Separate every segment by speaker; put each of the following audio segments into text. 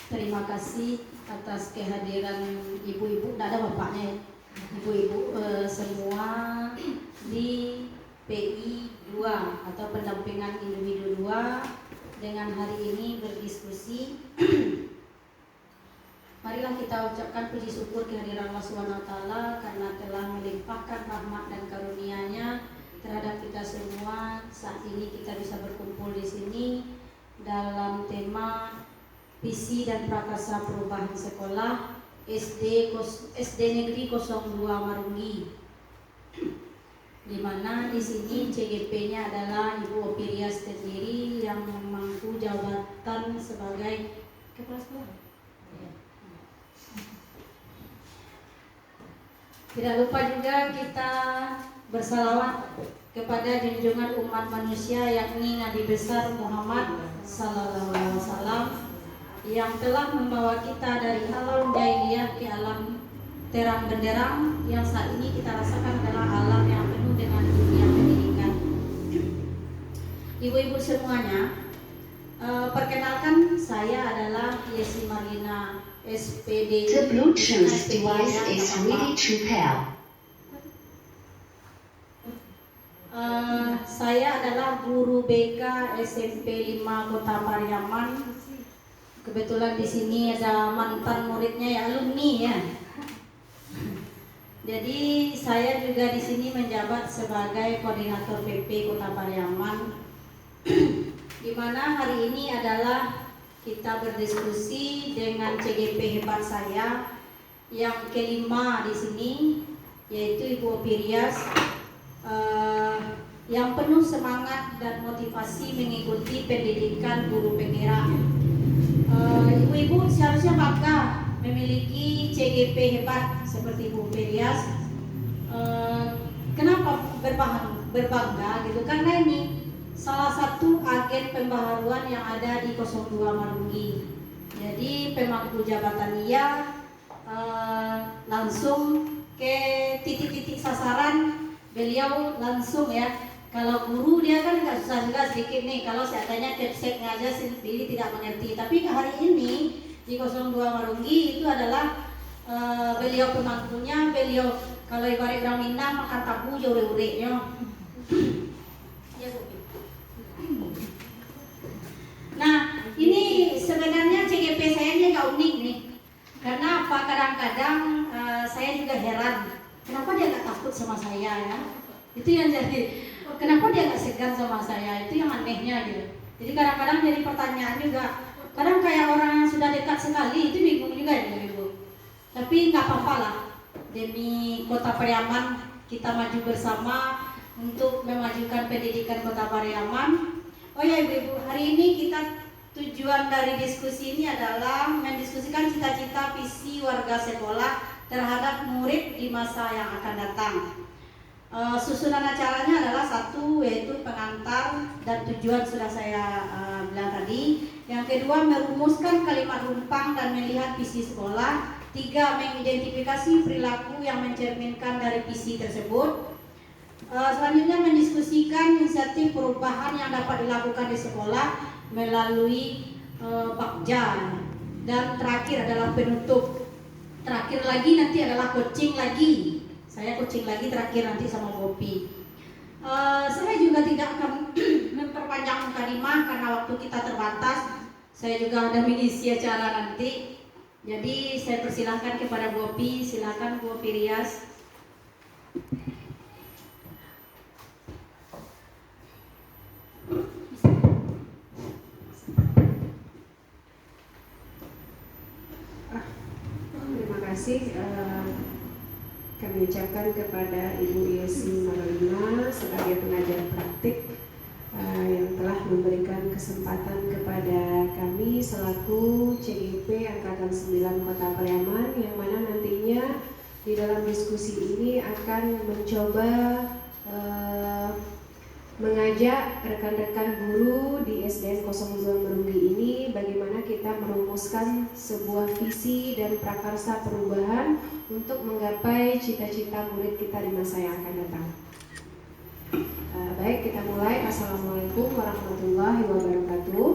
Speaker 1: Terima kasih atas kehadiran ibu-ibu, tidak ada bapaknya ya. Ibu-ibu semua di PI 2 atau pendampingan individu 2 dengan hari ini berdiskusi. Marilah kita ucapkan puji syukur kehadiran Allah SWT karena telah melimpahkan rahmat dan karunia-Nya terhadap kita semua. Saat ini kita bisa berkumpul di sini dalam tema visi dan prakarsa perubahan sekolah SD Negeri 02 Marungi, di mana di sini CGP-nya adalah Ibu Opirias sendiri yang memangku jabatan sebagai kepala sekolah. Tidak lupa juga kita bersalawat kepada junjungan umat manusia yakni Nabi besar Muhammad Sallallahu Alaihi Wasallam yang telah membawa kita dari alam jahiliyah ke alam terang benderang yang saat ini kita rasakan adalah alam yang penuh dengan dunia pendidikan. Ibu-ibu semuanya, perkenalkan saya adalah Yesi Marlina SPD.
Speaker 2: The Bluetooth device is ready to pair.
Speaker 1: Saya adalah guru BK SMP 5 Kota Pariaman. Kebetulan di sini ada mantan muridnya ya, alumni ya. Jadi saya juga di sini menjabat sebagai koordinator PP Kota Pariaman. Di mana hari ini adalah kita berdiskusi dengan CGP hebat saya yang kelima di sini, yaitu Ibu Opirias, yang penuh semangat dan motivasi mengikuti pendidikan guru penggerak. Ibu-ibu seharusnya bangga memiliki CGP hebat seperti Ibu Opirias. Kenapa berbangga gitu? Karena ini salah satu agen pembaharuan yang ada di 02 Marungi. Jadi pemangku jabatan ia langsung ke titik-titik sasaran. Beliau langsung ya. Kalau guru dia kan nggak susah juga sedikit nih. Kalau seadanya capsek aja sendiri tidak mengerti. Tapi hari ini di 02 Marungi itu adalah beliau pemangkunya. Beliau kalau ibarat orang Minang makan tabu jauh-jauh ya. Nah, ini sebenarnya CGP saya ini agak unik nih. Karena apa? Kadang-kadang saya juga heran, kenapa dia nggak takut sama saya ya? Itu yang jadi, kenapa dia nggak segan sama saya? Itu yang anehnya gitu. Jadi kadang-kadang jadi pertanyaan juga. Kadang kayak orang yang sudah dekat sekali itu bingung juga ya Ibu. Tapi nggak apa-apa lah. Demi Kota Pariaman kita maju bersama untuk memajukan pendidikan Kota Pariaman. Oh ya Ibu, hari ini kita tujuan dari diskusi ini adalah mendiskusikan cita-cita visi warga sekolah terhadap murid di masa yang akan datang. Susunan acaranya adalah satu, yaitu pengantar dan tujuan sudah saya bilang tadi. Yang kedua, merumuskan kalimat rumpang dan melihat visi sekolah. Tiga, mengidentifikasi perilaku yang mencerminkan dari visi tersebut. Selanjutnya mendiskusikan inisiatif perubahan yang dapat dilakukan di sekolah melalui Bakja. Dan terakhir adalah penutup. Terakhir lagi nanti adalah coaching lagi. Saya coaching lagi terakhir nanti sama Kopi. Saya juga tidak akan memperpanjang mukadimah karena waktu kita terbatas. Saya juga ada mengisi acara nanti. Jadi saya persilahkan kepada Bu Opi. Silakan Bu Opirias.
Speaker 3: Terima kasih. Kami ucapkan kepada Ibu Yesi Marlina sebagai pengajar praktik yang telah memberikan kesempatan kepada kami selaku CGP Angkatan 9 Kota Pariaman, yang mana nantinya di dalam diskusi ini akan mencoba mengajak rekan-rekan guru di SDN 02 Marungi ini bagaimana kita merumuskan sebuah visi dan prakarsa perubahan untuk menggapai cita-cita murid kita di masa yang akan datang. Baik, kita mulai. Assalamualaikum warahmatullahi wabarakatuh.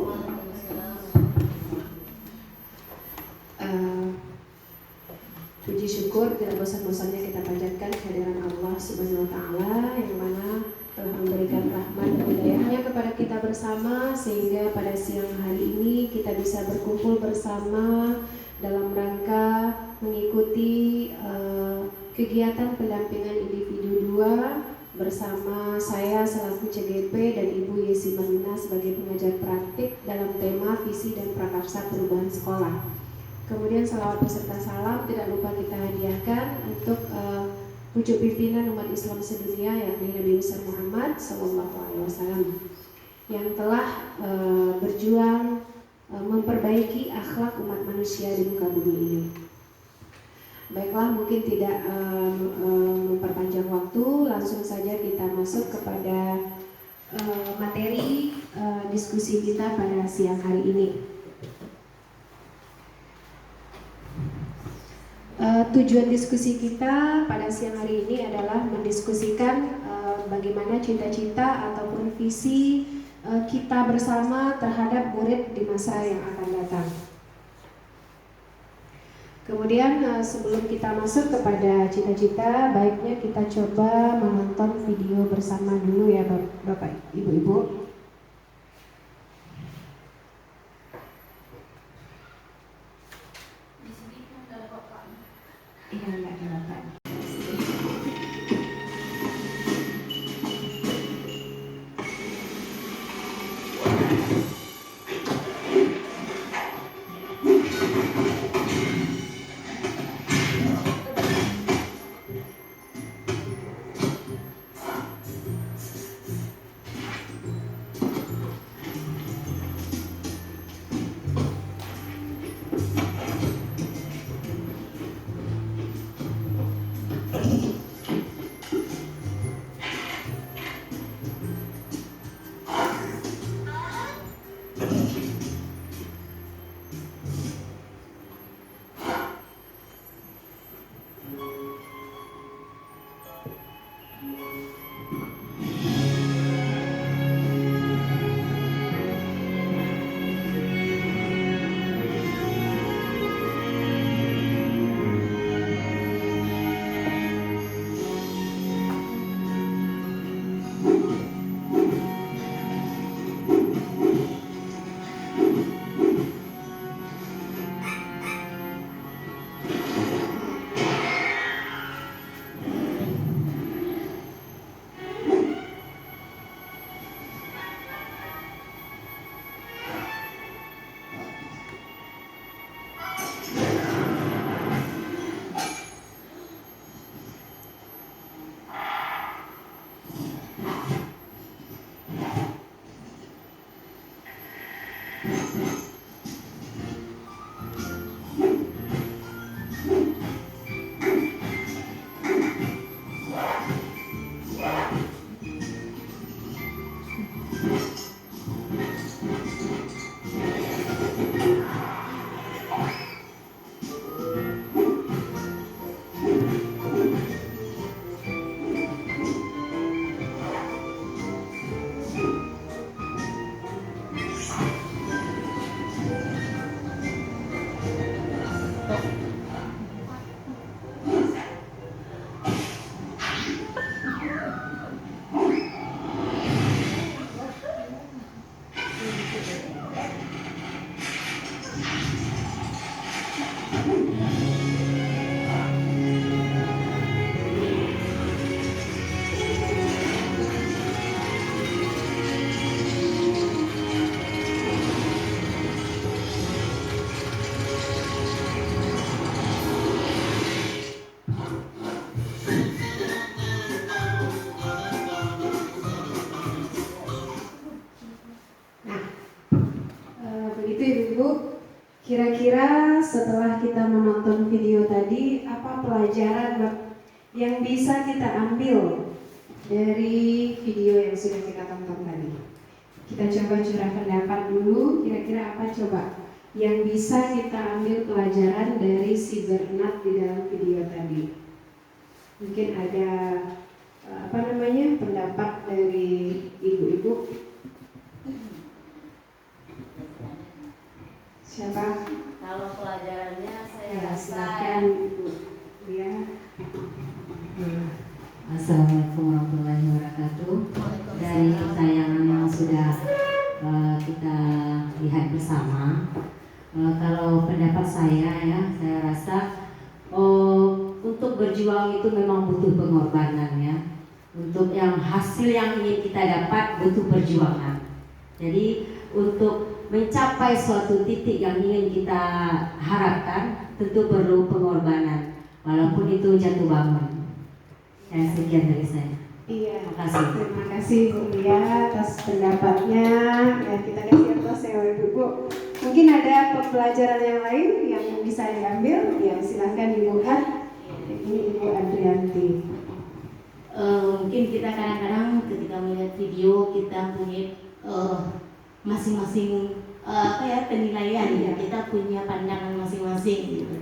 Speaker 3: puji syukur tidak bosan-bosannya kita panjatkan kehadiran Allah Subhanahu wa taala yang mana telah memberikan rahmat dan hidayahnya kepada kita bersama, sehingga pada siang hari ini kita bisa berkumpul bersama dalam rangka mengikuti kegiatan pendampingan individu 2 bersama saya selaku CGP dan Ibu Yesi Manuna sebagai pengajar praktik dalam tema visi dan prakarsa perubahan sekolah. Kemudian salawat beserta salam tidak lupa kita hadiahkan untuk pucuk pimpinan umat Islam sedunia, yakni Nabi besar Muhammad SAW, yang telah berjuang memperbaiki akhlak umat manusia di muka bumi ini. Baiklah, mungkin tidak memperpanjang waktu, langsung saja kita masuk kepada materi diskusi kita pada siang hari ini. Tujuan diskusi kita pada siang hari ini adalah mendiskusikan bagaimana cita-cita ataupun visi kita bersama terhadap murid di masa yang akan datang. Kemudian sebelum kita masuk kepada cita-cita, baiknya kita coba menonton video bersama dulu ya Bapak Ibu-Ibu. Iya, enggak ada Bapak. Kira-kira setelah kita menonton video tadi, apa pelajaran yang bisa kita ambil dari video yang sudah kita tonton tadi? Kita coba curah pendapat dulu, kira-kira apa coba yang bisa kita ambil pelajaran dari si Bernard di dalam video tadi? Mungkin ada pendapat dari ibu-ibu. Siapa?
Speaker 1: Kalau pelajarannya saya
Speaker 3: Ya,
Speaker 1: rasa
Speaker 3: silakan Ibu.
Speaker 4: Assalamualaikum warahmatullahi wabarakatuh. Dari tayangan yang sudah kita lihat bersama, kalau pendapat saya ya, saya rasa untuk berjuang itu memang butuh pengorbanan ya. Untuk yang hasil yang ingin kita dapat butuh perjuangan. Jadi untuk mencapai suatu titik yang ingin kita harapkan tentu perlu pengorbanan, walaupun itu jatuh bangun. Ya, sekian dari saya.
Speaker 3: Iya,
Speaker 4: Terima kasih.
Speaker 3: terima kasih Bu Lia atas pendapatnya. Ya, kita kasih aplaus ya Ibu. Mungkin ada pembelajaran yang lain yang bisa diambil. Ya, silahkan Ibu Ad. Ini Ibu Adrianti.
Speaker 5: Mungkin kita kadang-kadang ketika melihat video kita punya masing-masing penilaian ya, kita punya pandangan masing-masing gitu.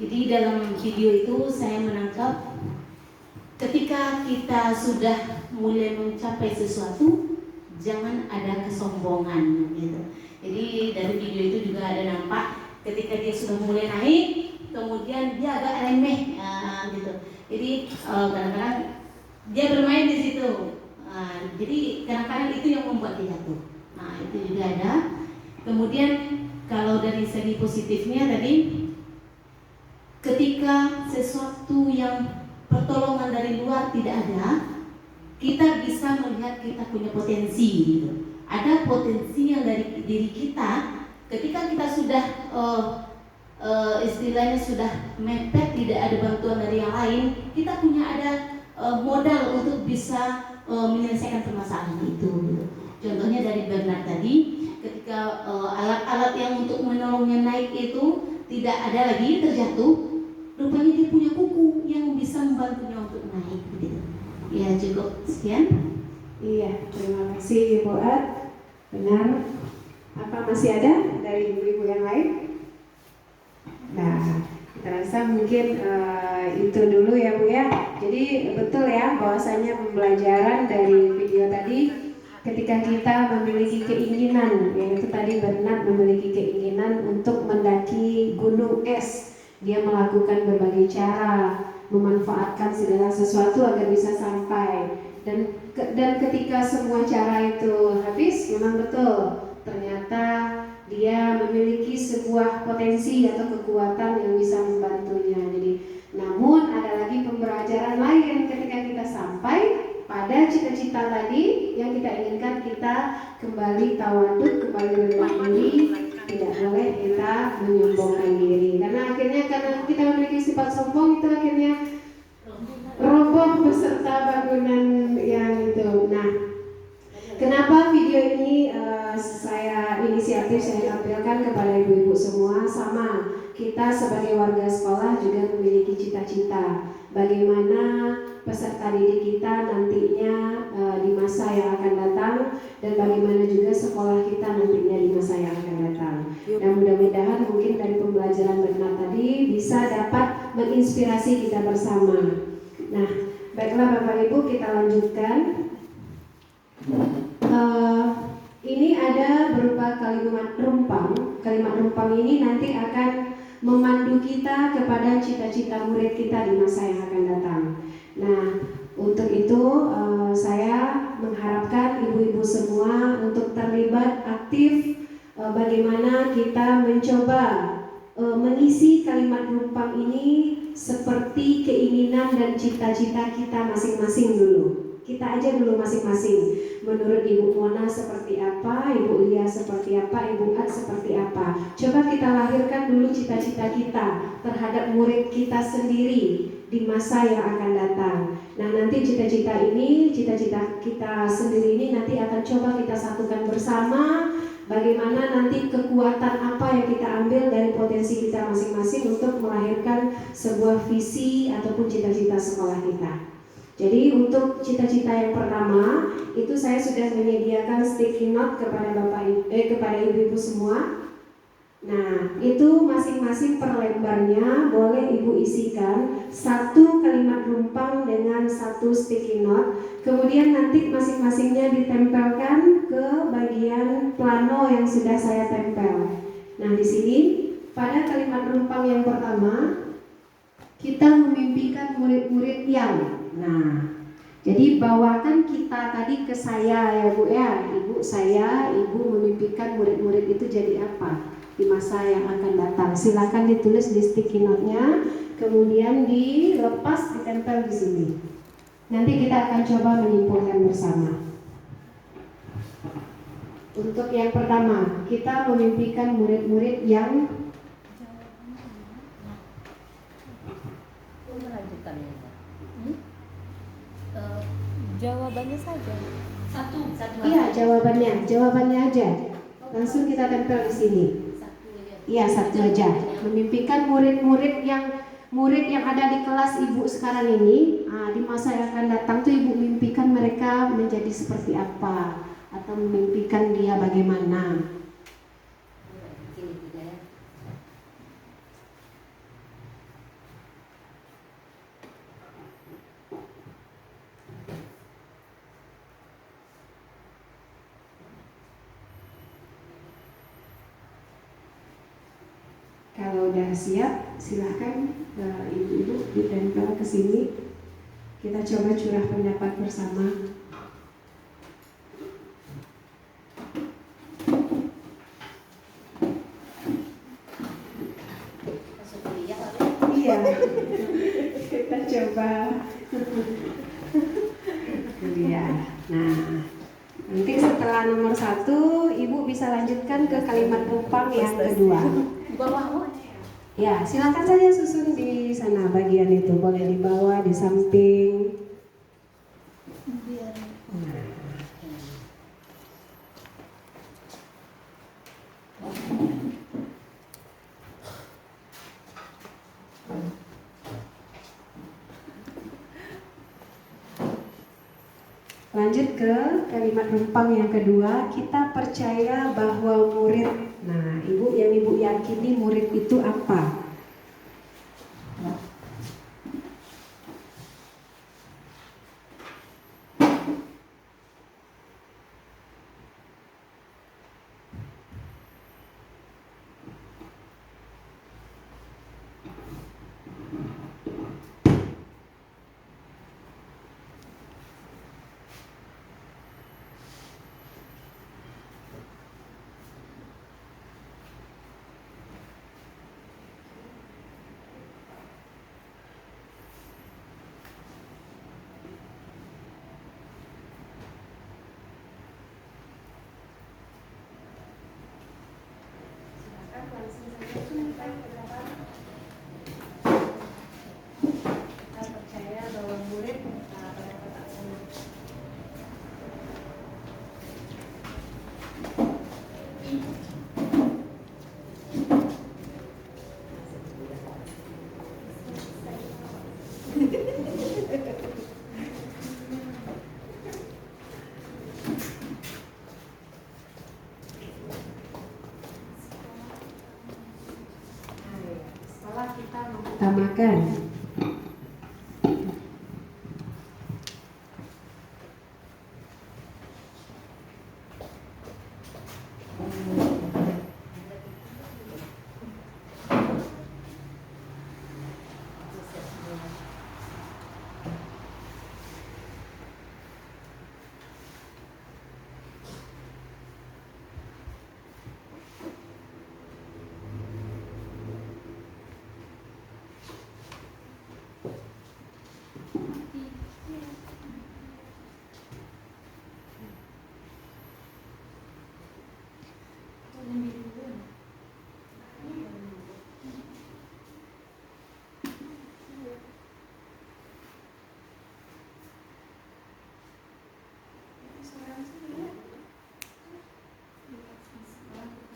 Speaker 5: Jadi dalam video itu saya menangkap ketika kita sudah mulai mencapai sesuatu, jangan ada kesombongan gitu. Jadi dari video itu juga ada nampak ketika dia sudah mulai naik, kemudian dia agak remeh gitu. Jadi kadang-kadang dia bermain di situ. Jadi kadang-kadang itu yang membuat dia jatuh. Nah itu juga ada. Kemudian kalau dari segi positifnya tadi, ketika sesuatu yang pertolongan dari luar tidak ada, kita bisa melihat kita punya potensi gitu. Ada potensi yang dari diri kita. Ketika kita sudah istilahnya sudah mepet, tidak ada bantuan dari yang lain, kita punya ada modal untuk bisa menyelesaikan permasalahan itu gitu. Contohnya dari Bernard tadi, ketika alat-alat yang untuk menolongnya naik itu tidak ada lagi, terjatuh, rupanya dia punya kuku yang bisa membantunya untuk naik gitu. Ya cukup sekian.
Speaker 3: Iya, terima kasih Ibu Ad. Benar. Apa masih ada dari ibu-ibu yang lain? Nah, kita rasa mungkin itu dulu ya Bu ya. Jadi betul ya bahwasanya pembelajaran dari video tadi, ketika kita memiliki keinginan, yaitu tadi Bernard memiliki keinginan untuk mendaki gunung es, dia melakukan berbagai cara, memanfaatkan segala sesuatu agar bisa sampai. Dan ketika semua cara itu habis, memang betul ternyata dia memiliki sebuah potensi atau kekuatan yang bisa membantunya. Jadi, namun ada lagi pembelajaran lain ketika kita sampai pada cita-cita tadi yang kita inginkan, kita kembali tawaduk, kembali rendah diri, tidak boleh kita menyombongkan diri. Karena akhirnya karena kita memiliki sifat sombong, itu akhirnya roboh beserta bangunan yang itu. Nah, kenapa video ini saya tampilkan kepada ibu-ibu semua? Sama, kita sebagai warga sekolah juga memiliki cita-cita. Bagaimana peserta didik kita nantinya di masa yang akan datang, dan bagaimana juga sekolah kita nantinya di masa yang akan datang. Dan mudah-mudahan mungkin dari pembelajaran Bernard tadi bisa dapat menginspirasi kita bersama. Nah, baiklah Bapak Ibu, kita lanjutkan. Ini ada berupa kalimat rumpang. Kalimat rumpang ini nanti akan memandu kita kepada cita-cita murid kita di masa yang akan datang. Nah, untuk itu saya mengharapkan ibu-ibu semua untuk terlibat aktif bagaimana kita mencoba mengisi kalimat rumpang ini seperti keinginan dan cita-cita kita masing-masing dulu. Kita aja dulu masing-masing. Menurut Ibu Mona seperti apa, Ibu Lia seperti apa, Ibu Ad seperti apa. Coba kita lahirkan dulu cita-cita kita terhadap murid kita sendiri di masa yang akan datang. Nah, nanti cita-cita kita sendiri ini nanti akan coba kita satukan bersama. Bagaimana nanti kekuatan apa yang kita ambil dari potensi kita masing-masing untuk melahirkan sebuah visi ataupun cita-cita sekolah kita. Jadi untuk cita-cita yang pertama itu saya sudah menyediakan sticky note kepada kepada ibu-ibu semua. Nah, itu masing-masing per lembarnya boleh ibu isikan satu kalimat rumpang dengan satu sticky note. Kemudian nanti masing-masingnya ditempelkan ke bagian plano yang sudah saya tempel. Nah, di sini pada kalimat rumpang yang pertama kita memimpikan murid-murid yang Nah, jadi bawakan kita tadi ke saya ya Bu ya. Ibu, ibu memimpikan murid-murid itu jadi apa di masa yang akan datang. Silakan ditulis di sticky note-nya, kemudian dilepas, ditempel di sini. Nanti kita akan coba menyimpulkan bersama. Untuk yang pertama, kita memimpikan murid-murid yang
Speaker 6: Jawabannya saja.
Speaker 1: Satu
Speaker 3: iya, jawabannya aja. Langsung kita tempel di sini. Iya, satu aja. Memimpikan murid-murid yang ada di kelas ibu sekarang ini, di masa yang akan datang tuh ibu mimpikan mereka menjadi seperti apa, atau memimpikan dia bagaimana. Kalau udah siap, silahkan ibu-ibu ditempel ke sini. Kita coba curah pendapat bersama. Iya, kita coba. Iya. Nah, mungkin setelah nomor 1, ibu bisa lanjutkan ke kalimat rumpang yang kedua. Ya, silakan saja susun di sana bagian itu, boleh di bawah, di samping. Lanjut ke kalimat rumpang yang kedua, kita percaya bahwa murid. Nah, ibu yang ibu yakini murid itu apa? Kita percaya bahwa murid pada kotak sana. Setelah kita mengutamakan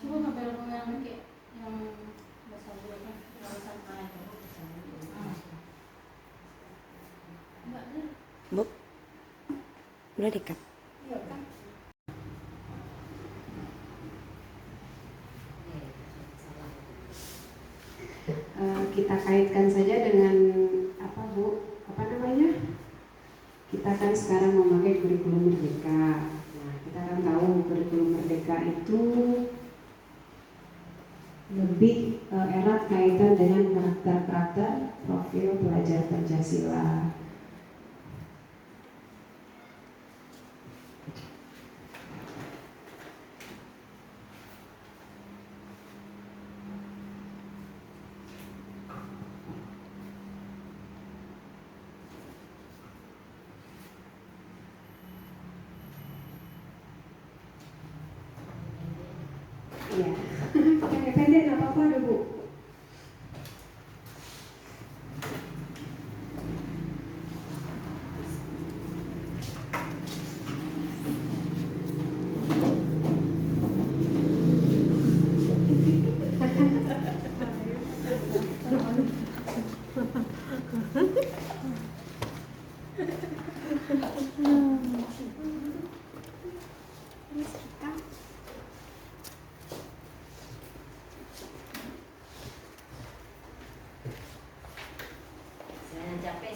Speaker 1: coba ngambil yang kayak yang besar buatnya sampai
Speaker 6: Bu, udah dekat.
Speaker 3: kita kaitkan saja dengan apa Bu? Apa namanya? Kita kan sekarang memakai kurikulum Merdeka. Nah, kita kan tahu kurikulum Merdeka itu lebih erat kaitan dengan karakter-karakter profil pelajar Pancasila.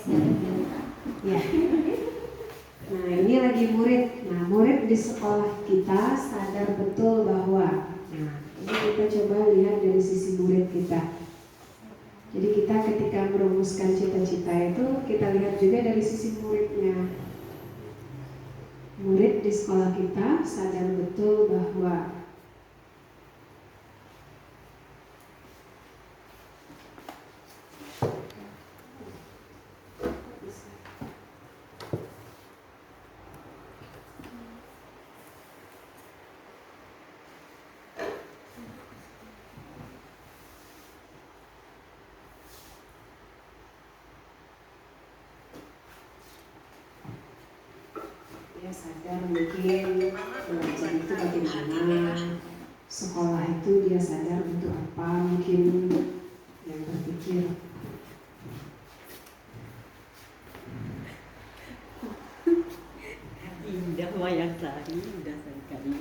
Speaker 3: Ya. Nah, ini lagi murid. Nah, murid di sekolah kita sadar betul bahwa, nah, ini kita coba lihat dari sisi murid kita. Jadi kita ketika merumuskan cita-cita itu, kita lihat juga dari sisi muridnya. Murid di sekolah kita sadar betul bahwa dia sadar mungkin belajar itu bagaimana, sekolah itu dia sadar untuk apa, mungkin yang berpikir.
Speaker 7: Indah wayang sari, indah sekali.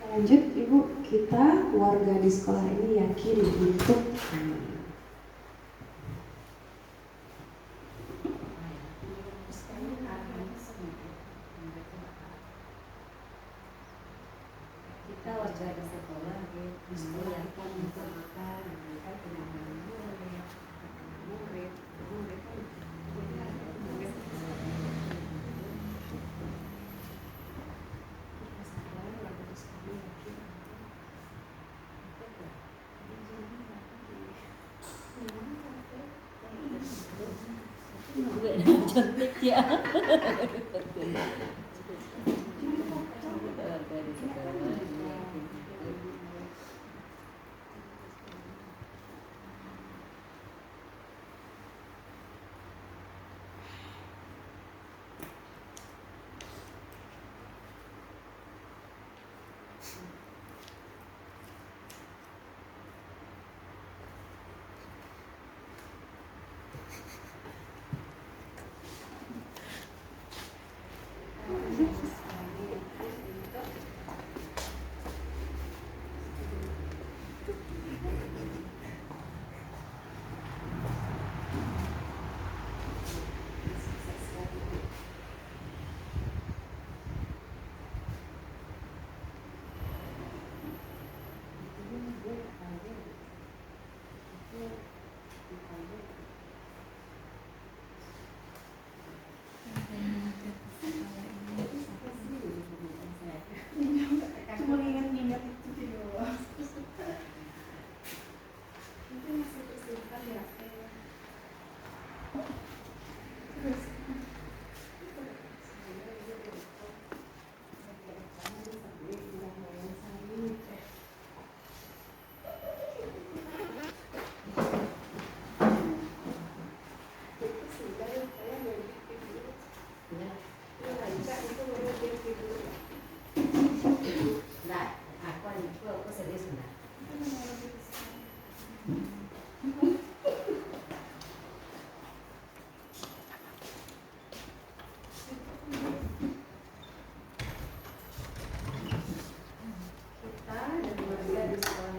Speaker 3: Lanjut Ibu, kita warga di sekolah ini yakin untuk
Speaker 4: Kita warga di sekolah yakin untuk makan, mereka tidak murid.
Speaker 7: Cantik ya.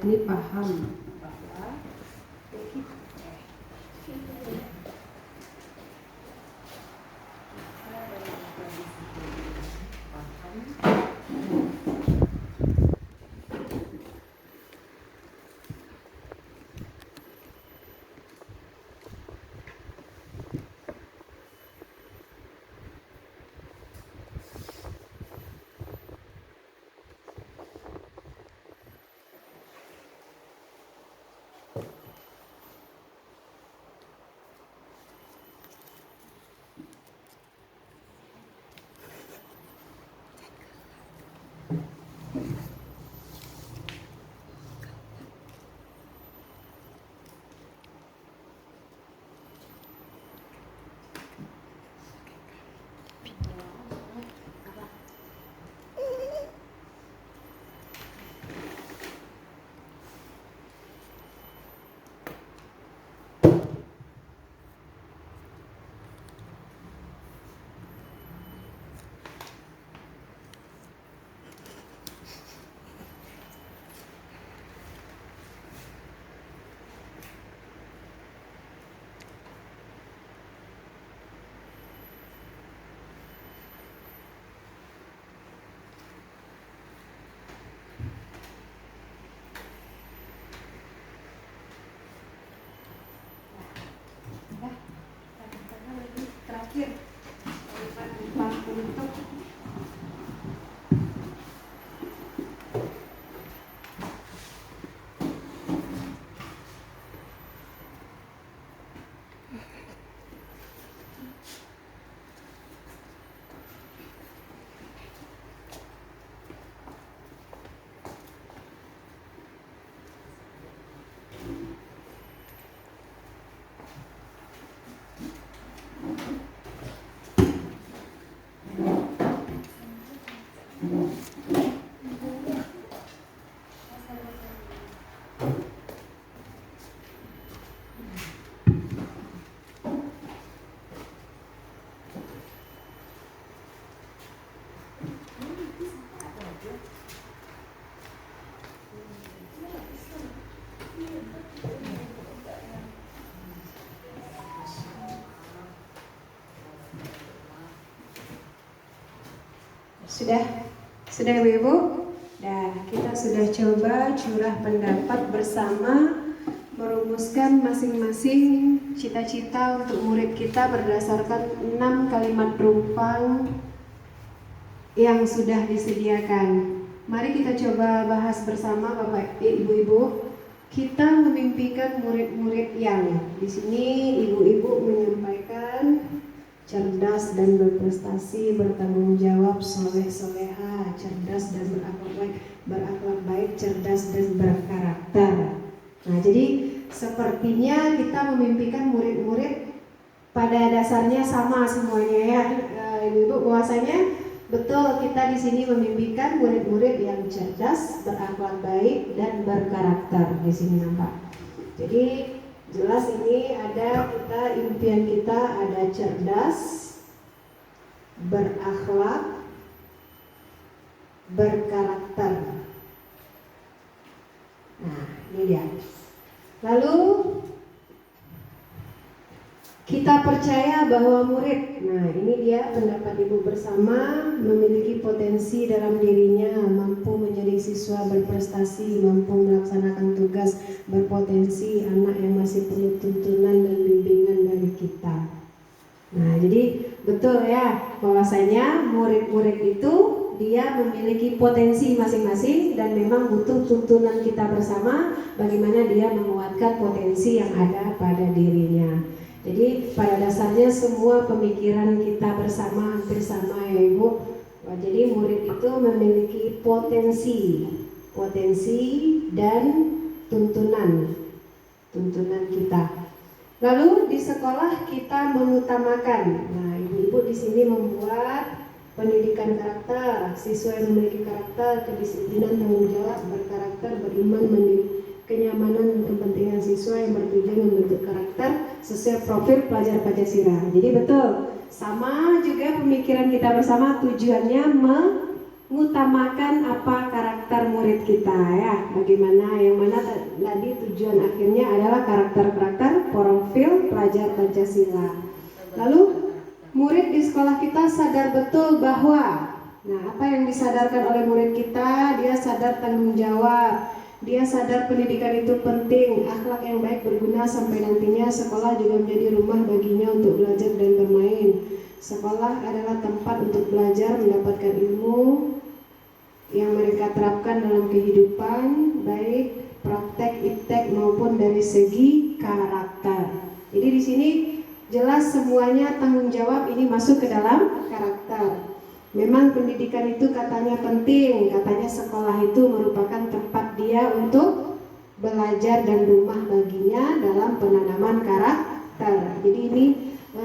Speaker 3: ini paham bahwa terakhir untuk Sudah Ibu-Ibu? Dan kita sudah coba curah pendapat bersama, merumuskan masing-masing cita-cita untuk murid kita berdasarkan 6 kalimat rumpang yang sudah disediakan. Mari kita coba bahas bersama Bapak Ibu-Ibu. Kita memimpikan murid-murid yang di sini Ibu-Ibu menyampaikan cerdas dan berprestasi, bertanggung jawab, soleh-soleha, cerdas dan berakhlak baik, cerdas dan berkarakter. Nah, jadi sepertinya kita memimpikan murid-murid pada dasarnya sama semuanya ya, Ibu-Ibu, bahwasanya betul kita di sini memimpikan murid-murid yang cerdas, berakhlak baik dan berkarakter di sini nampak. Jadi jelas ini ada impian kita ada cerdas, berakhlak, berkarakter. Nah, ini dia. Lalu kita percaya bahwa murid, nah ini dia pendapat Ibu bersama, memiliki potensi dalam dirinya, mampu menjadi siswa berprestasi, mampu melaksanakan tugas, berpotensi anak yang masih perlu tuntunan dan bimbingan dari kita. Nah, jadi betul ya bahwasanya murid-murid itu dia memiliki potensi masing-masing dan memang butuh tuntunan kita bersama bagaimana dia menguatkan potensi yang ada pada dirinya. Jadi pada dasarnya semua pemikiran kita bersama hampir sama ya Ibu. Jadi murid itu memiliki potensi dan tuntunan kita. Lalu di sekolah kita mengutamakan. Nah, Ibu-ibu di sini membuat pendidikan karakter, siswa yang memiliki karakter, kedisiplinan, tanggung jawab, berkarakter, beriman, kenyamanan dan kepentingan siswa yang bertujuan membentuk karakter sesuai profil pelajar Pancasila. Jadi betul, sama juga pemikiran kita bersama tujuannya mengutamakan apa karakter murid kita ya. Bagaimana yang mana tadi tujuan akhirnya adalah karakter profil pelajar Pancasila. Lalu murid di sekolah kita sadar betul bahwa apa yang disadarkan oleh murid kita, dia sadar tanggung jawab, dia sadar pendidikan itu penting, akhlak yang baik berguna sampai nantinya sekolah juga menjadi rumah baginya untuk belajar dan bermain. Sekolah adalah tempat untuk belajar, mendapatkan ilmu yang mereka terapkan dalam kehidupan, baik praktek, iptek maupun dari segi karakter. Jadi di sini jelas semuanya tanggung jawab ini masuk ke dalam karakter. Memang pendidikan itu katanya penting, katanya sekolah itu merupakan tempat dia untuk belajar dan rumah baginya dalam penanaman karakter. Jadi ini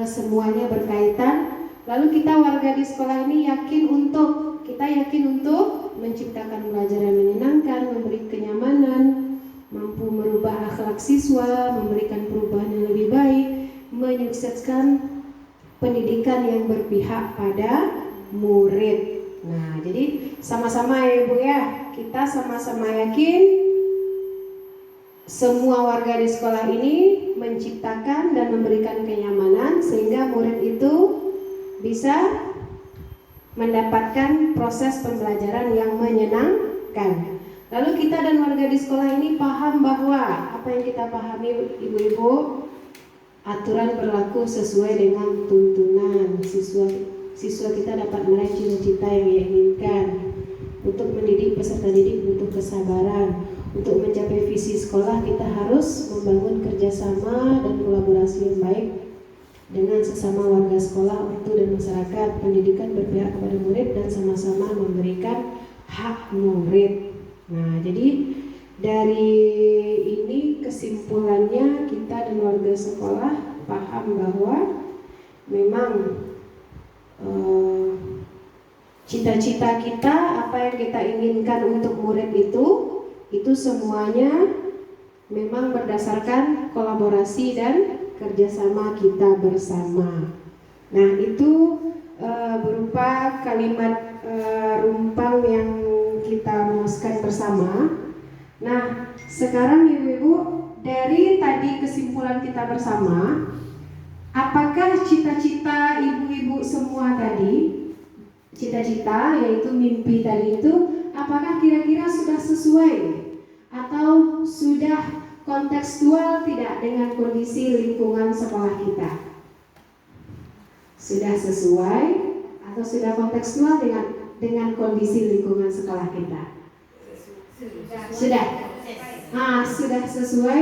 Speaker 3: semuanya berkaitan. Lalu kita warga di sekolah ini yakin untuk menciptakan belajar yang menyenangkan, memberi kenyamanan, mampu merubah akhlak siswa, memberikan perubahan yang lebih baik, menyukseskan pendidikan yang berpihak pada murid. Nah, jadi sama-sama ya Ibu ya, kita sama-sama yakin semua warga di sekolah ini menciptakan dan memberikan kenyamanan sehingga murid itu bisa mendapatkan proses pembelajaran yang menyenangkan. Lalu kita dan warga di sekolah ini paham bahwa apa yang kita pahami Ibu-ibu, aturan berlaku sesuai dengan tuntunan. Siswa kita dapat meraih cita-cita yang ia inginkan. Untuk mendidik peserta didik butuh kesabaran. Untuk mencapai visi sekolah kita harus membangun kerjasama dan kolaborasi yang baik dengan sesama warga sekolah, ortu dan masyarakat. Pendidikan berpihak kepada murid dan sama-sama memberikan hak murid. Nah, jadi dari ini kesimpulannya kita dan warga sekolah paham bahwa memang cita-cita kita, apa yang kita inginkan untuk murid itu semuanya memang berdasarkan kolaborasi dan kerjasama kita bersama. Nah, itu berupa kalimat rumpang yang kita rumuskan bersama. Nah, sekarang Ibu-ibu, dari tadi kesimpulan kita bersama, apakah cita-cita ibu-ibu semua tadi, cita-cita yaitu mimpi tadi itu, apakah kira-kira sudah sesuai atau sudah kontekstual tidak dengan kondisi lingkungan sekolah kita? Sudah sesuai atau sudah kontekstual dengan kondisi lingkungan sekolah kita? Sudah. Sudah sesuai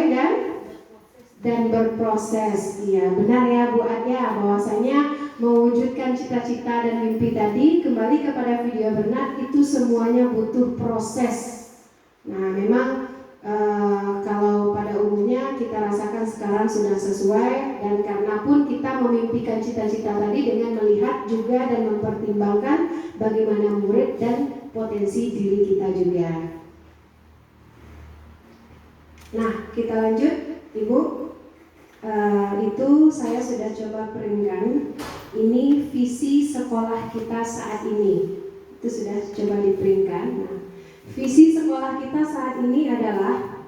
Speaker 3: dan berproses. Iya, benar ya Bu Adia, bahwasanya mewujudkan cita-cita dan mimpi tadi, kembali kepada video Bernard, itu semuanya butuh proses. Nah, memang kalau pada umumnya kita rasakan sekarang sudah sesuai, dan karena pun kita memimpikan cita-cita tadi dengan melihat juga dan mempertimbangkan bagaimana murid dan potensi diri kita juga. Nah, kita lanjut Ibu. Itu saya sudah coba printkan. Ini visi sekolah kita saat ini. Itu sudah coba diprintkan. Nah, visi sekolah kita saat ini adalah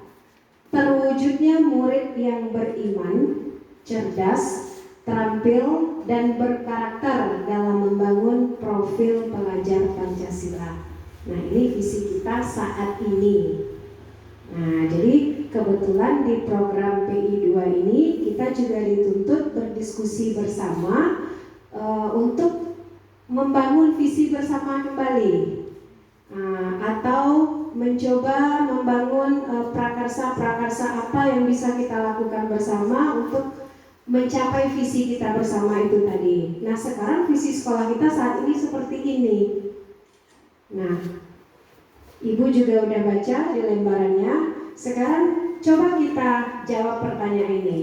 Speaker 3: terwujudnya murid yang beriman, cerdas, terampil, dan berkarakter dalam membangun profil pelajar Pancasila. Nah, ini visi kita saat ini. Nah, jadi kebetulan di program PI2 ini kita juga dituntut berdiskusi bersama untuk membangun visi bersama kembali, atau mencoba membangun prakarsa-prakarsa apa yang bisa kita lakukan bersama untuk mencapai visi kita bersama itu tadi. Nah, sekarang visi sekolah kita saat ini seperti ini. Nah, Ibu juga udah baca di lembarannya. Sekarang coba kita jawab pertanyaan ini.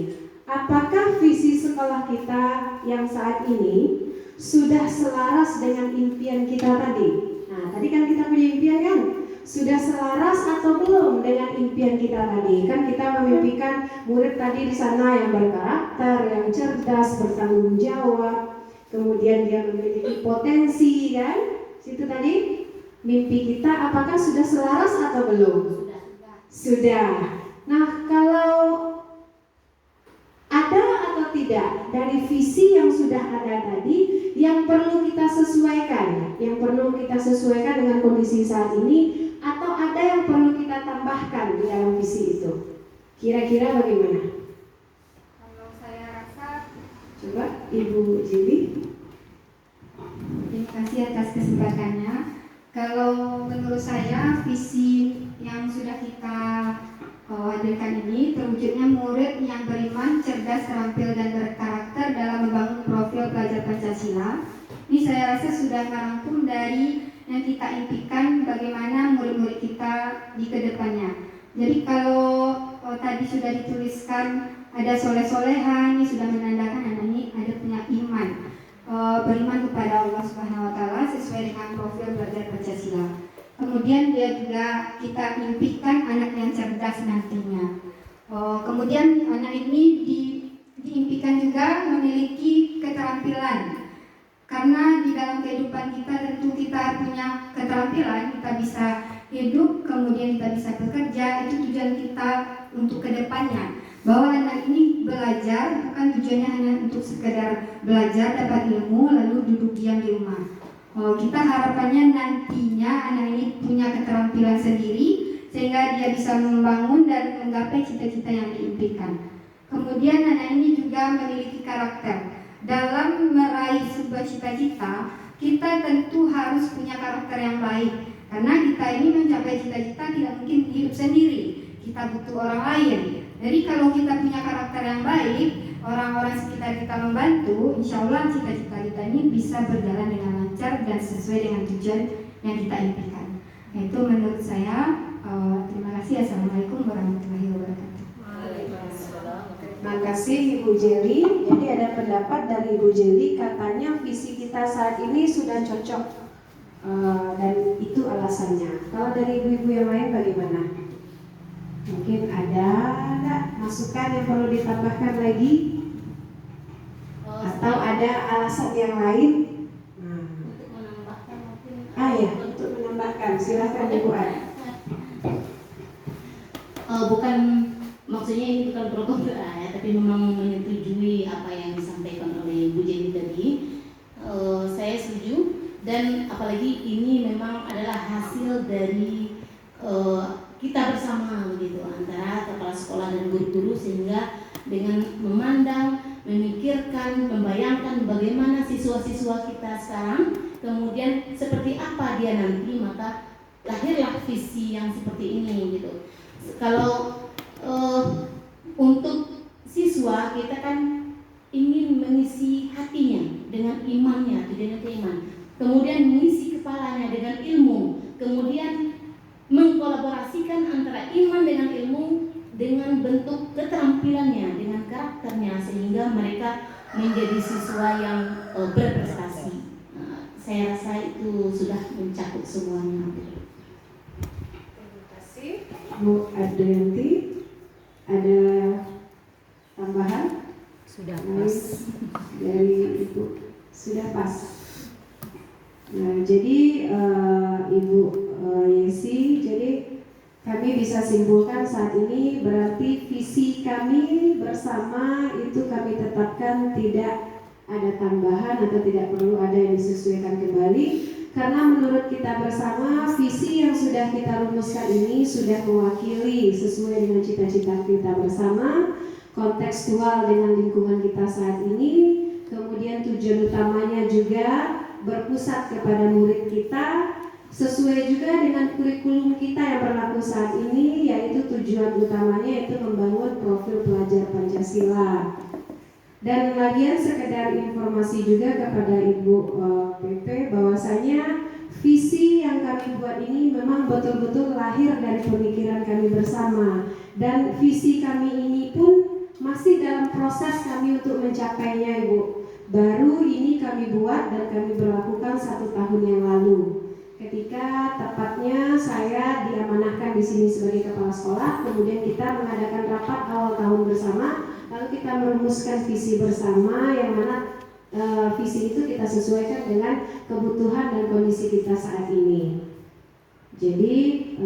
Speaker 3: Apakah visi sekolah kita yang saat ini sudah selaras dengan impian kita tadi? Nah, tadi kan kita punya impian kan? Sudah selaras atau belum dengan impian kita tadi? Kan kita memimpikan murid tadi di sana yang berkarakter, yang cerdas, bertanggung jawab, kemudian dia memiliki potensi kan? Situ tadi. mimpi kita apakah sudah selaras atau belum? Sudah. Nah, kalau ada atau tidak dari visi yang sudah ada tadi yang perlu kita sesuaikan, dengan kondisi saat ini, atau ada yang perlu kita tambahkan di dalam visi itu? Kira-kira bagaimana?
Speaker 8: Kalau saya rasa,
Speaker 3: Coba Ibu Jili.
Speaker 8: terima kasih atas kesempatannya. Kalau menurut saya visi yang sudah kita hadirkan ini terwujudnya murid yang beriman, cerdas, terampil, dan berkarakter dalam membangun profil pelajar Pancasila. Ini saya rasa sudah merangkum dari yang kita impikan bagaimana murid-murid kita di kedepannya. Jadi kalau tadi sudah dituliskan ada soleh-solehan, ini sudah menandakan anak ini ada punya iman, beriman kepada Allah Subhanahu Wa Taala sesuai dengan profil pelajar Pancasila. Kemudian dia juga kita impikan anak yang cerdas nantinya. Kemudian anak ini diimpikan juga memiliki keterampilan. Karena di dalam kehidupan kita tentu kita punya keterampilan, kita bisa hidup, kemudian kita bisa bekerja, itu tujuan kita untuk kedepannya. Bahwa anak ini belajar bukan tujuannya hanya untuk sekedar belajar dapat ilmu lalu duduk diam di rumah. Kita harapannya nantinya anak ini punya keterampilan sendiri sehingga dia bisa membangun dan menggapai cita-cita yang diimpikan. Kemudian anak ini juga memiliki karakter. Dalam meraih sebuah cita-cita, kita tentu harus punya karakter yang baik. Karena kita ini mencapai cita-cita tidak mungkin hidup sendiri. Kita butuh orang lain. Jadi kalau kita punya karakter yang baik, orang-orang sekitar kita membantu, insya Allah cita-cita kita ini bisa berjalan dengan lancar dan sesuai dengan tujuan yang kita impikan. Itu menurut saya. Terima kasih. Assalamualaikum warahmatullahi wabarakatuh.
Speaker 3: Terima kasih Ibu Jeli. Jadi ada pendapat dari Ibu Jeli, katanya visi kita saat ini sudah cocok, dan itu alasannya. Kalau dari ibu-ibu yang lain bagaimana? Mungkin ada nggak masukan yang perlu ditambahkan lagi? Atau ada alasan yang lain?
Speaker 5: Untuk menambahkan mungkin.
Speaker 3: Ya, untuk menambahkan, silakan Ibu An.
Speaker 5: Bukan maksudnya ini bukan pro kontra ya, tapi memang menyetujui apa yang disampaikan oleh Bu Jenny tadi. Saya setuju, dan apalagi ini memang adalah hasil dari kita bersama begitu antara kepala sekolah dan guru-guru, sehingga dengan memandang, memikirkan, membayangkan bagaimana siswa-siswa kita sekarang, kemudian seperti apa dia nanti, maka lahirlah visi yang seperti ini gitu. Kalau untuk siswa kita kan ingin mengisi hatinya dengan imannya, dengan iman, kemudian mengisi kepalanya dengan ilmu, kemudian mengkolaborasikan antara iman dengan ilmu dengan bentuk keterampilannya, dengan karakternya, sehingga mereka menjadi siswa yang berprestasi. Saya rasa itu sudah mencakup semuanya.
Speaker 3: Terima kasih Bu Adrianti. Ada tambahan?
Speaker 7: Sudah pas.
Speaker 3: Dari Ibu sudah pas. Nah, jadi Ibu Yesi, jadi kami bisa simpulkan saat ini berarti visi kami bersama itu kami tetapkan tidak ada tambahan atau tidak perlu ada yang disesuaikan kembali, karena menurut kita bersama visi yang sudah kita rumuskan ini sudah mewakili sesuai dengan cita-cita kita bersama, kontekstual dengan lingkungan kita saat ini, kemudian tujuan utamanya juga berpusat kepada murid kita, sesuai juga dengan kurikulum kita yang berlaku saat ini, yaitu tujuan utamanya yaitu membangun profil pelajar Pancasila. Dan lagian sekedar informasi juga kepada Ibu PP bahwasanya visi yang kami buat ini memang betul-betul lahir dari pemikiran kami bersama, dan visi kami ini pun masih dalam proses kami untuk mencapainya, Ibu. Baru ini kami buat dan kami berlakukan 1 tahun yang lalu. Ketika tepatnya saya diamanahkan di sini sebagai kepala sekolah, kemudian kita mengadakan rapat awal tahun bersama, lalu kita merumuskan visi bersama yang mana visi itu kita sesuaikan dengan kebutuhan dan kondisi kita saat ini. Jadi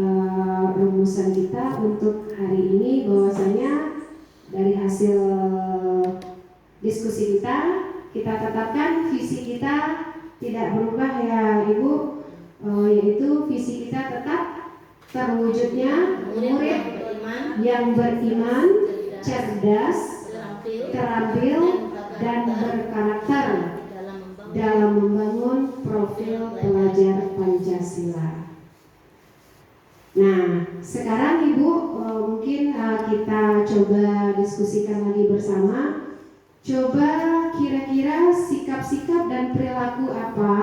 Speaker 3: rumusan kita untuk hari ini bahwasanya dari hasil diskusi kita tetapkan visi kita tidak berubah ya Ibu, yaitu visi kita tetap terwujudnya murid yang beriman, cerdas, terampil, dan berkarakter dalam membangun profil pelajar Pancasila. Nah, sekarang Ibu mungkin kita coba diskusikan lagi bersama. Coba kira-kira sikap-sikap dan perilaku apa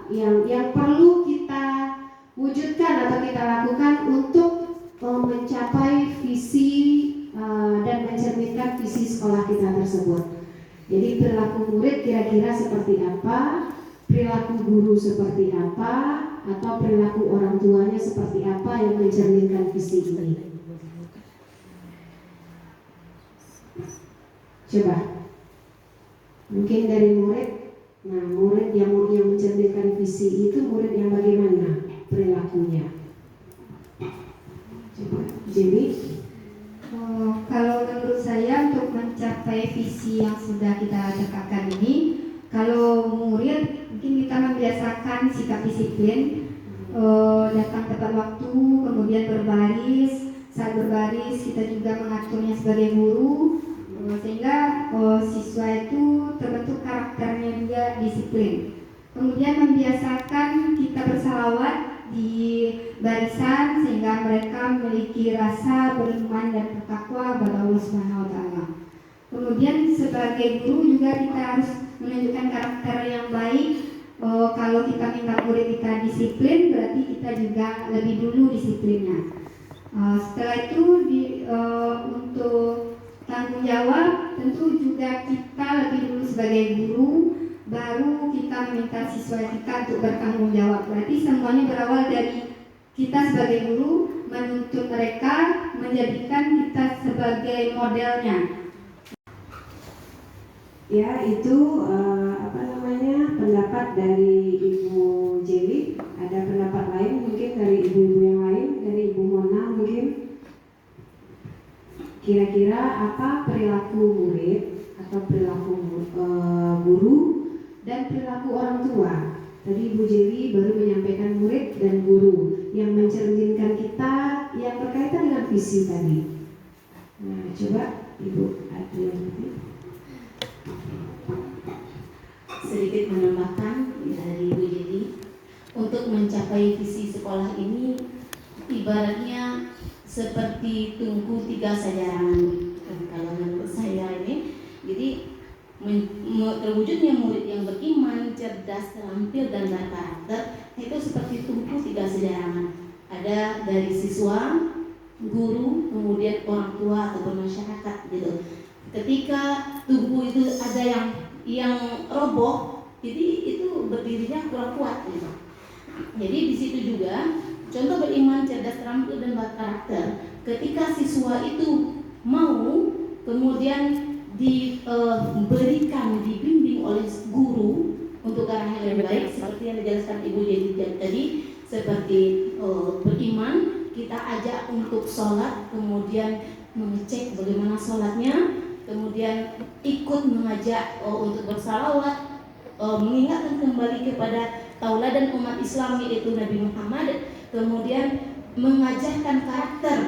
Speaker 3: yang perlu kita wujudkan atau kita lakukan untuk mencapai visi dan mencerminkan visi sekolah kita tersebut. Jadi perilaku murid kira-kira seperti apa, perilaku guru seperti apa, atau perilaku orang tuanya seperti apa yang mencerminkan visi ini. Coba, mungkin dari murid. Nah, murid yang mencerminkan visi itu murid yang bagaimana perilakunya? Coba, jadi
Speaker 8: kalau menurut saya untuk mencapai visi yang sudah kita tetapkan ini, kalau murid mungkin kita membiasakan sikap disiplin, datang tepat waktu, kemudian berbaris. Saat berbaris kita juga mengaturnya sebagai guru, sehingga siswa itu terbentuk karakternya juga disiplin. Kemudian membiasakan kita bersalawat di barisan sehingga mereka memiliki rasa beriman dan bertakwa kepada Allah Subhanahu wa taala. Kemudian sebagai guru juga kita harus menunjukkan karakter yang baik. Kalau kita minta murid kita disiplin, berarti kita juga lebih dulu disiplinnya. Setelah itu untuk tanggung jawab, tentu juga kita lebih dulu sebagai guru, baru kita meminta siswa kita untuk bertanggung jawab. Berarti semuanya berawal dari kita sebagai guru menuntut mereka, menjadikan kita sebagai modelnya.
Speaker 3: Ya, itu pendapat dari Ibu Jeli. Ada pendapat lain mungkin dari ibu-ibu yang lain, dari Ibu Mona mungkin. Kira-kira apa perilaku murid atau perilaku guru dan perilaku orang tua? Tadi Ibu Jeli baru menyampaikan murid dan guru yang mencerminkan kita yang berkaitan dengan visi tadi. Nah, coba Ibu Adrianti.
Speaker 5: Sedikit menambahkan dari Bu Jeli, untuk mencapai visi sekolah ini ibaratnya seperti tungku 3 sajarangan. Kalau menurut saya ini, jadi terwujudnya murid yang beriman, cerdas, terampil, dan berkarakter itu seperti tungku 3 sajarangan. Ada dari siswa, guru, kemudian orang tua ataupun masyarakat gitu. Ketika tungku itu ada yang roboh, jadi itu berdirinya kurang kuat gitu. Jadi di situ juga contoh beriman, cerdas, terampil, dan berkarakter. Ketika siswa itu mau kemudian diberikan, dibimbing oleh guru untuk arah yang lebih baik, seperti yang dijelaskan Ibu Jeli tadi, seperti beriman, kita ajak untuk sholat, kemudian mengecek bagaimana sholatnya, kemudian ikut mengajak untuk bersalawat, mengingatkan kembali kepada tauladan umat Islam yaitu Nabi Muhammad, kemudian mengajarkan karakter.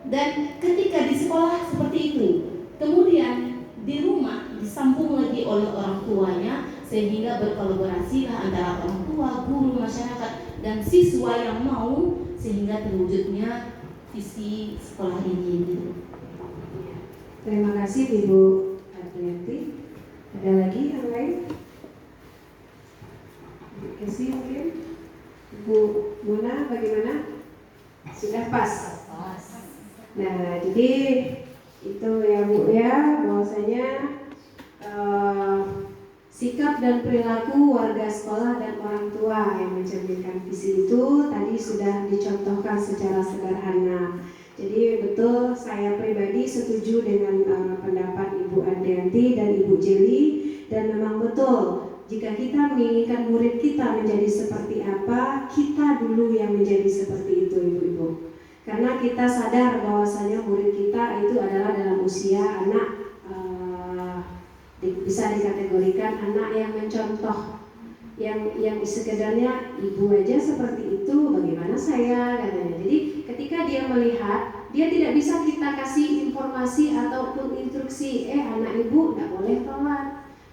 Speaker 5: Dan ketika di sekolah seperti itu, kemudian di rumah disambung lagi oleh orang tuanya, sehingga berkolaborasilah antara orang tua, guru, masyarakat, dan siswa yang mau, sehingga terwujudnya visi sekolah ini gitu.
Speaker 3: Terima kasih Ibu Adrianti. Ada lagi yang lain? Kasih mungkin. Ibu Mona bagaimana? Sudah pas? Nah, jadi itu ya Bu ya, bahwasanya sikap dan perilaku warga sekolah dan orang tua yang mencerminkan visi itu tadi sudah dicontohkan secara sederhana. Jadi betul, saya pribadi setuju dengan pendapat Ibu Adrianti dan Ibu Jeli, dan memang betul jika kita menginginkan murid kita menjadi seperti apa, kita dulu yang menjadi seperti itu, ibu-ibu. Karena kita sadar bahwasanya murid kita itu adalah dalam usia anak bisa dikategorikan anak yang mencontoh, yang sekedarnya ibu aja seperti itu, bagaimana saya, katanya. Jadi ketika dia melihat, dia tidak bisa kita kasih informasi ataupun instruksi, anak ibu tidak boleh sholat,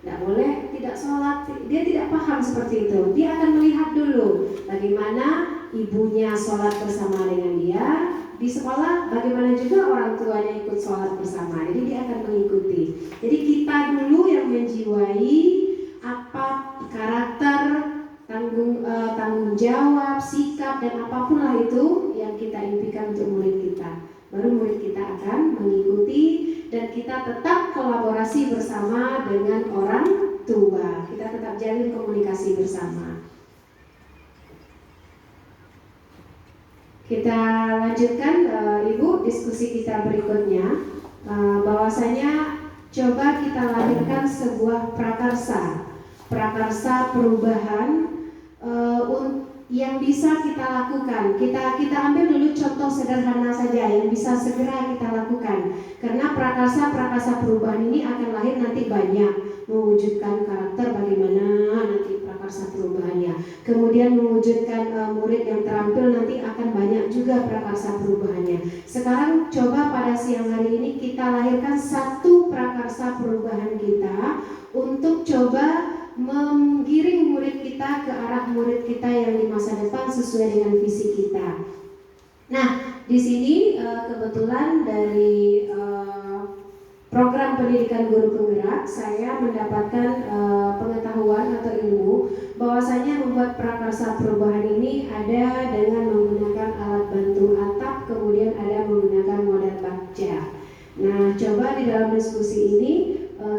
Speaker 3: tidak boleh tidak sholat. Dia tidak paham seperti itu. Dia akan melihat dulu bagaimana ibunya sholat bersama dengan dia di sekolah, bagaimana juga orang tuanya ikut sholat bersama. Jadi dia akan mengikuti. Jadi kita dulu yang menjiwai apa karakter, tanggung jawab, sikap, dan apapun lah itu yang kita impikan untuk murid kita. Baru murid kita akan mengikuti dan kita tetap kolaborasi bersama dengan orang tua. Kita tetap jalin komunikasi bersama. Kita lanjutkan Ibu diskusi kita berikutnya, bahwasanya coba kita lahirkan sebuah prakarsa perubahan yang bisa kita lakukan. Kita ambil dulu contoh sederhana saja yang bisa segera kita lakukan. Karena prakarsa perubahan ini akan lahir nanti banyak, mewujudkan karakter bagaimana nanti prakarsa perubahannya. Kemudian mewujudkan murid yang terampil, nanti akan banyak juga prakarsa perubahannya. Sekarang coba pada siang hari ini kita lahirkan satu prakarsa perubahan kita untuk coba menggiring murid kita ke arah murid kita yang di masa depan sesuai dengan visi kita. Nah, di sini kebetulan dari program pendidikan guru penggerak, saya mendapatkan pengetahuan atau ilmu bahwasanya membuat prakarsa perubahan ini ada dengan menggunakan alat bantu atap, kemudian ada menggunakan model bakja. Nah, coba di dalam diskusi ini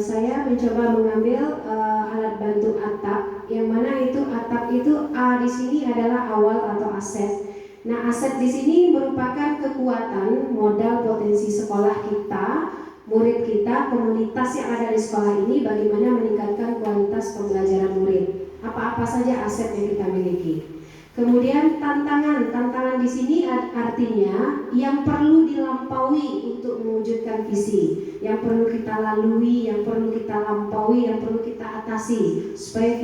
Speaker 3: saya mencoba mengambil alat bantu atap, yang mana itu atap itu A di sini adalah awal atau aset. Nah, aset di sini merupakan kekuatan, modal, potensi sekolah kita, murid kita, komunitas yang ada di sekolah ini, bagaimana meningkatkan kualitas pembelajaran murid. Apa-apa saja aset yang kita miliki. Kemudian tantangan di sini artinya yang perlu dilampaui untuk mewujudkan visi, yang perlu kita lalui, yang perlu kita lampaui, yang perlu kita atasi supaya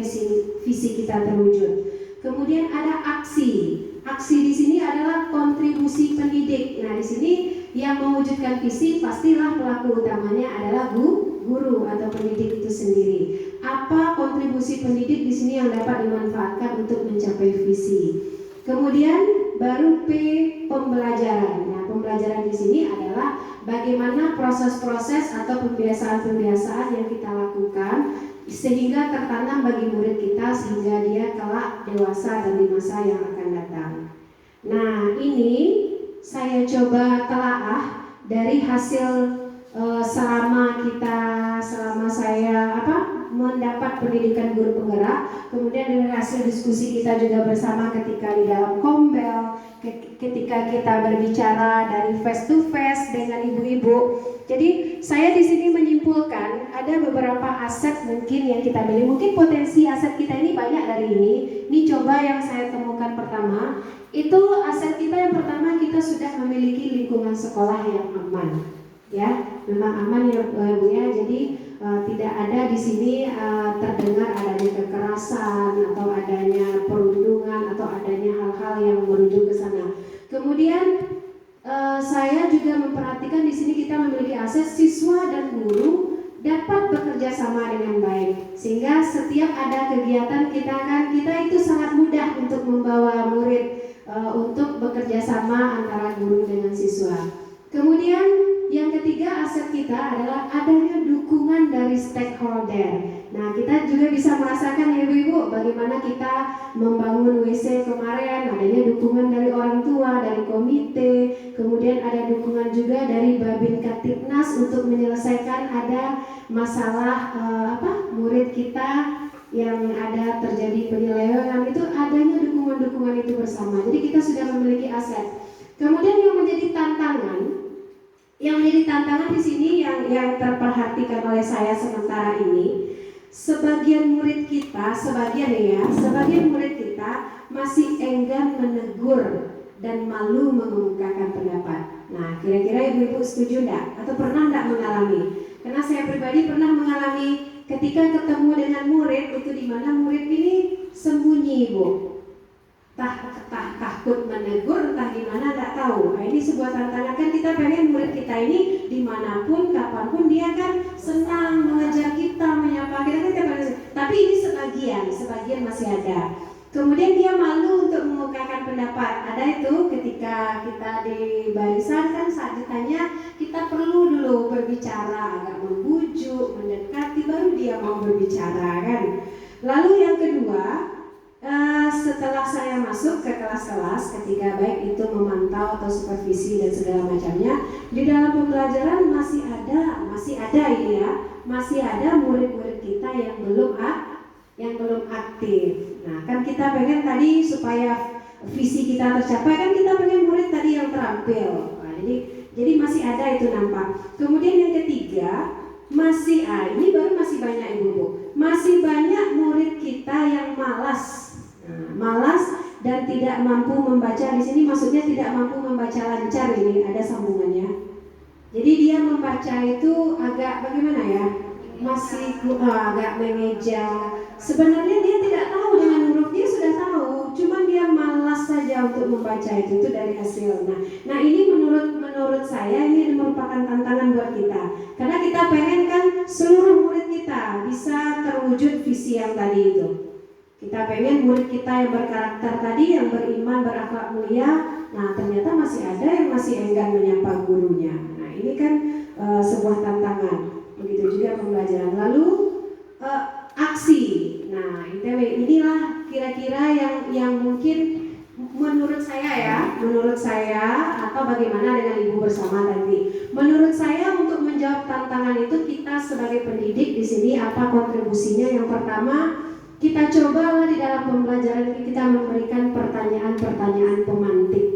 Speaker 3: visi kita terwujud. Kemudian ada aksi. Aksi di sini adalah kontribusi pendidik. Nah, di sini yang mewujudkan visi pastilah pelaku utamanya adalah guru atau pendidik itu sendiri. Apa kontribusi pendidik di sini yang dapat dimanfaatkan untuk mencapai visi? Kemudian baru P, pembelajaran. Nah, pembelajaran di sini adalah bagaimana proses-proses atau pembiasaan-pembiasaan yang kita lakukan sehingga tertanam bagi murid kita sehingga dia kelak dewasa dan di masa yang akan datang. Nah, ini saya coba telaah dari hasil selama saya mendapat pendidikan guru penggerak, kemudian dari hasil diskusi kita juga bersama ketika di dalam Kombel, ketika kita berbicara dari face to face dengan ibu-ibu. Jadi saya di sini menyimpulkan ada beberapa aset mungkin yang kita miliki. Mungkin potensi aset kita ini banyak dari ini. Ini coba yang saya temukan pertama, itu aset kita yang pertama, kita sudah memiliki lingkungan sekolah yang aman. Ya, memang aman ya Bu ya. Jadi tidak ada di sini terdengar adanya kekerasan atau adanya perundungan atau adanya hal-hal yang merujuk ke sana. Kemudian saya juga memperhatikan di sini kita memiliki aset siswa dan guru dapat bekerja sama dengan baik, sehingga setiap ada kegiatan kita itu sangat mudah untuk membawa murid untuk bekerja sama antara guru dengan siswa. Kemudian yang ketiga aset kita adalah adanya dukungan dari stakeholder. Nah, kita juga bisa merasakan ya ibu-ibu bagaimana kita membangun WC kemarin, adanya dukungan dari orang tua, dari komite, kemudian ada dukungan juga dari Babin Kaptipnas untuk menyelesaikan ada masalah murid kita yang ada terjadi penyelewengan, itu adanya dukungan-dukungan itu bersama. Jadi kita sudah memiliki aset. Kemudian yang menjadi tantangan di sini yang terperhatikan oleh saya sementara ini, sebagian murid kita, sebagian murid kita masih enggan menegur dan malu mengemukakan pendapat. Nah, kira-kira ibu-ibu setuju enggak? Atau pernah enggak mengalami? Karena saya pribadi pernah mengalami ketika ketemu dengan murid itu di mana murid ini sembunyi, Bu. Takut menegur, entah gimana enggak tahu. Nah, ini sebuah tantangan, kan kita pengen murid kita ini dimanapun, kapanpun dia kan senang mengajar kita, menyapa kita kan. Tapi ini sebagian masih ada. Kemudian dia malu untuk mengemukakan pendapat. Ada itu ketika kita di barisan kan saat ditanya kita perlu dulu berbicara, agak membujuk, mendekati, baru dia mau berbicara kan. Lalu yang kedua, setelah saya masuk ke kelas-kelas, ketika baik itu memantau atau supervisi dan segala macamnya, di dalam pembelajaran masih ada murid-murid kita yang belum aktif. Nah, kan kita pengen tadi supaya visi kita tercapai, kan kita pengen murid tadi yang terampil. Nah, jadi masih ada itu nampak. Kemudian yang ketiga, ini baru masih banyak ibu-ibu. Masih banyak murid kita yang malas. Malas dan tidak mampu membaca. Di sini maksudnya tidak mampu membaca lancar, ini ada sambungannya. Jadi dia membaca itu agak bagaimana ya? Masih agak mengeja. Sebenarnya dia tidak tahu dengan huruf, dia sudah tahu, cuman dia malas saja untuk membaca itu dari hasil. Nah ini menurut saya ini merupakan tantangan buat kita, karena kita pengen kan seluruh murid kita bisa terwujud visi yang tadi itu. Kita pengen murid kita yang berkarakter tadi, yang beriman, berakhlak mulia. Nah ternyata masih ada yang masih enggan menyapa gurunya. Nah ini kan sebuah tantangan. Begitu juga pembelajaran. Lalu aksi. Nah, inilah kira-kira yang mungkin menurut saya atau bagaimana dengan ibu bersama tadi. Menurut saya untuk menjawab tantangan itu kita sebagai pendidik di sini apa kontribusinya? Yang pertama, kita coba di dalam pembelajaran kita memberikan pertanyaan-pertanyaan pemantik.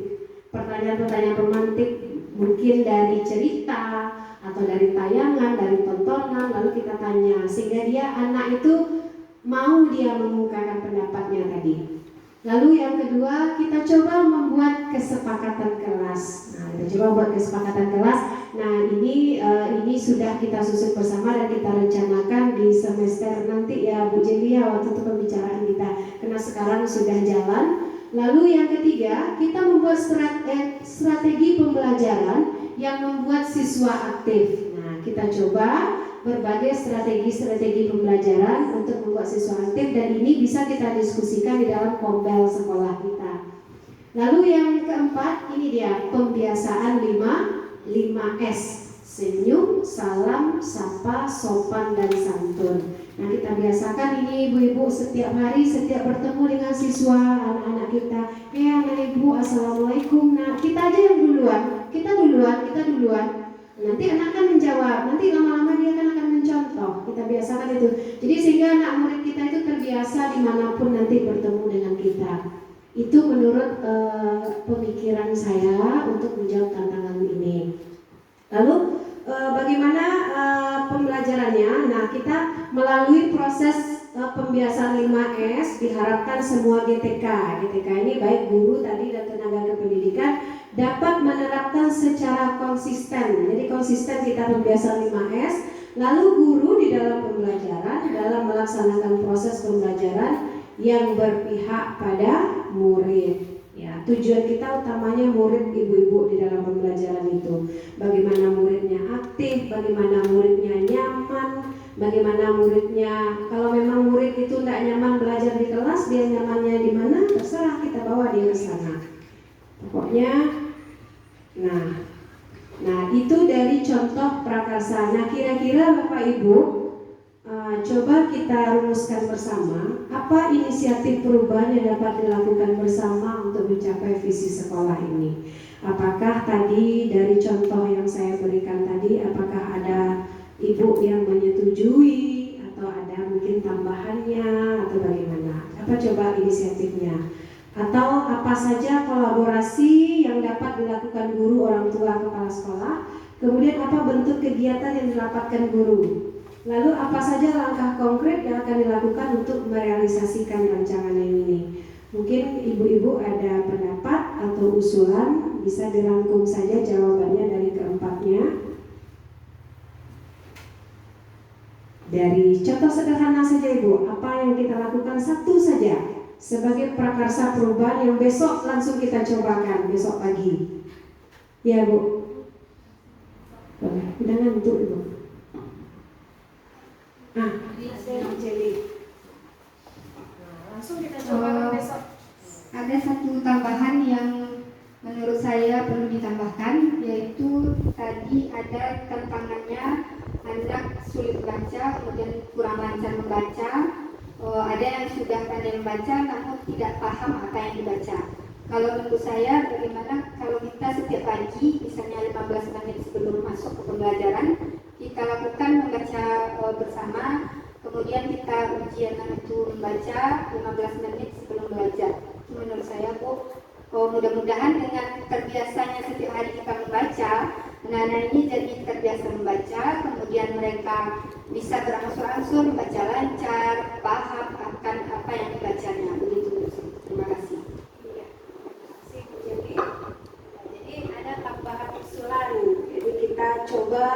Speaker 3: Pertanyaan-pertanyaan pemantik mungkin dari cerita atau dari tayangan, dari tontonan, lalu kita tanya sehingga anak itu mau dia mengemukakan pendapatnya tadi. Lalu yang kedua, kita coba membuat kesepakatan kelas. Nah, kita coba buat kesepakatan kelas. Nah, ini sudah kita susun bersama dan kita rencanakan di semester nanti ya Bu Jelia waktu itu pembicaraan kita. Karena sekarang sudah jalan. Lalu yang ketiga, kita membuat strategi pembelajaran yang membuat siswa aktif. Nah, kita coba berbagai strategi pembelajaran untuk membuat siswa aktif dan ini bisa kita diskusikan di dalam kompel sekolah kita. Lalu yang keempat, ini dia pembiasaan 5S. Senyum, salam, sapa, sopan, dan santun. Nah, kita biasakan ini ibu-ibu setiap hari, setiap bertemu dengan siswa, anak-anak kita. Anak ibu, assalamualaikum. Nah, kita aja yang duluan. Kita duluan. Nanti anak kan menjawab. Nanti lama-lama dia kan akan mencontoh. Kita biasakan itu. Jadi sehingga anak murid kita itu terbiasa dimanapun nanti bertemu dengan kita. Itu menurut pemikiran saya untuk menjawab tantangan ini. Lalu bagaimana pembelajarannya? Nah, kita melalui proses pembiasaan 5S diharapkan semua GTK ini baik guru tadi dan tenaga kependidikan dapat menerapkan secara konsisten. Jadi konsisten kita pembiasaan 5S. Lalu guru di dalam pembelajaran dalam melaksanakan proses pembelajaran yang berpihak pada murid. Ya, tujuan kita utamanya murid ibu-ibu di dalam pembelajaran itu. Bagaimana muridnya aktif, bagaimana muridnya nyaman, bagaimana muridnya, kalau memang murid itu tidak nyaman belajar di kelas, dia nyamannya di mana, terserah kita bawa dia ke sana. Pokoknya, nah itu dari contoh prakarsa. Nah kira-kira Bapak Ibu, coba kita rumuskan bersama apa inisiatif perubahan yang dapat dilakukan bersama untuk mencapai visi sekolah ini. Apakah tadi dari contoh yang saya berikan tadi, apakah ada ibu yang menyetujui atau ada mungkin tambahannya atau bagaimana? Apa coba inisiatifnya? Atau apa saja kolaborasi yang dapat dilakukan guru, orang tua, kepala sekolah? Kemudian apa bentuk kegiatan yang didapatkan guru? Lalu apa saja langkah konkret yang akan dilakukan untuk merealisasikan rancangan ini? Mungkin ibu-ibu ada pendapat atau usulan, bisa dirangkum saja jawabannya dari keempatnya. Dari contoh sederhana saja Ibu, apa yang kita lakukan satu saja sebagai prakarsa perubahan yang besok langsung kita cobakan besok pagi. Ya Bu. Boleh, udah ngantuk Ibu. Jadi langsung kita cobakan besok.
Speaker 8: Ada satu tambahan yang menurut saya perlu ditambahkan, yaitu tadi ada tantangannya anak sulit baca, kemudian kurang lancar membaca. Ada yang sudah pandai membaca namun tidak paham apa yang dibaca. Kalau menurut saya, bagaimana kalau kita setiap pagi, misalnya 15 menit sebelum masuk ke pembelajaran, kita lakukan membaca bersama, kemudian kita ujian itu membaca 15 menit sebelum belajar. Menurut saya Bu, mudah-mudahan dengan terbiasanya setiap hari kita membaca, anak-anak ini jadi terbiasa membaca, kemudian mereka bisa berangsur-angsur membaca lancar, paham akan apa yang dibacanya. Begitu. Terima kasih.
Speaker 3: Jadi ada tambahan usulan. Jadi kita coba,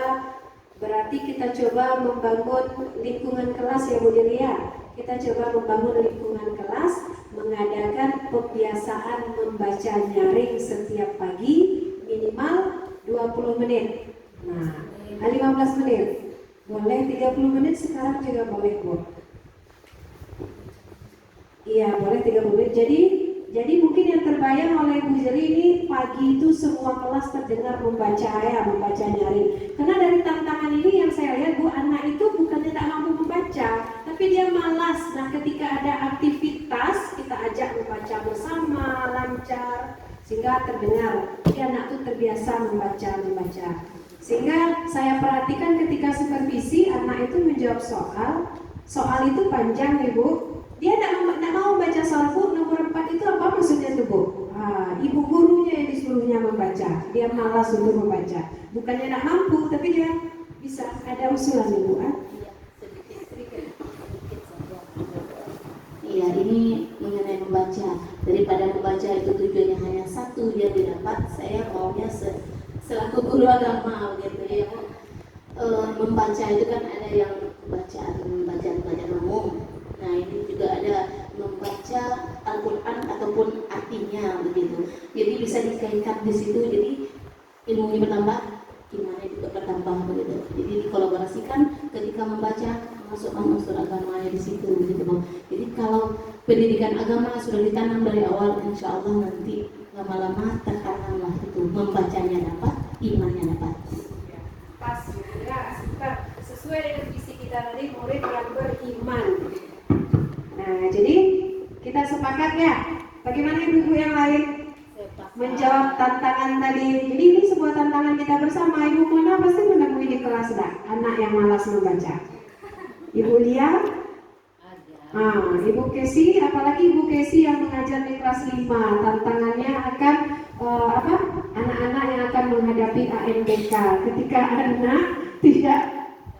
Speaker 3: berarti kita coba membangun lingkungan kelas ya Bu Delia. Kita coba membangun lingkungan kelas, mengadakan pembiasaan membaca nyaring setiap pagi minimal 20 menit. Nah, 15 menit. Boleh 30 menit sekarang juga boleh Bu. Iya, boleh 30 menit. Jadi mungkin yang terbayang oleh Bu Jeli ini pagi itu semua kelas terdengar membaca membaca nyaring. Karena dari tantangan ini yang saya lihat Bu, anak itu bukannya tak mampu membaca, tapi dia malas. Nah, ketika ada aktivitas kita ajak membaca bersama lancar sehingga terdengar. Jadi anak itu terbiasa membaca. Sehingga saya perhatikan ketika supervisi anak itu menjawab soal itu panjang Ibu. Dia tidak mau baca soal Bu, nomor 4 itu apa maksudnya tuh Bu? Ibu gurunya yang disuruhnya membaca, dia malas untuk membaca. Bukannya tidak mampu, tapi dia bisa. Ada usulan Ibu
Speaker 5: Iya, ini mengenai membaca. Daripada membaca itu tujuannya hanya satu dia didapat, saya maunya selaku guru agama gitu ya. Membaca itu kan ada yang bacaan umum. Nah, ini juga ada membaca Al-Quran ataupun artinya begitu. Jadi bisa dikaitkan di situ. Jadi ilmunya bertambah, imannya juga bertambah begitu. Jadi dikolaborasikan ketika membaca masukkan unsur agamanya di situ begitu Bu. Jadi kalau pendidikan agama sudah ditanam dari awal, insya Allah nanti lama-lama tertanamlah itu, membacanya dapat, imannya dapat.
Speaker 3: Pas, sesuai dengan visi kita tadi, murid yang beriman. Nah, jadi kita sepakat ya. Bagaimana ibu-ibu yang lain menjawab tantangan tadi? Jadi ini sebuah tantangan kita bersama. Ibu Mona pasti menemui di kelas anak yang malas membaca. Ibu Lia, Ibu Kesi, apalagi Ibu Kesi yang mengajar di kelas 5, tantangannya akan anak-anak yang akan menghadapi AMBK. Ketika anak tidak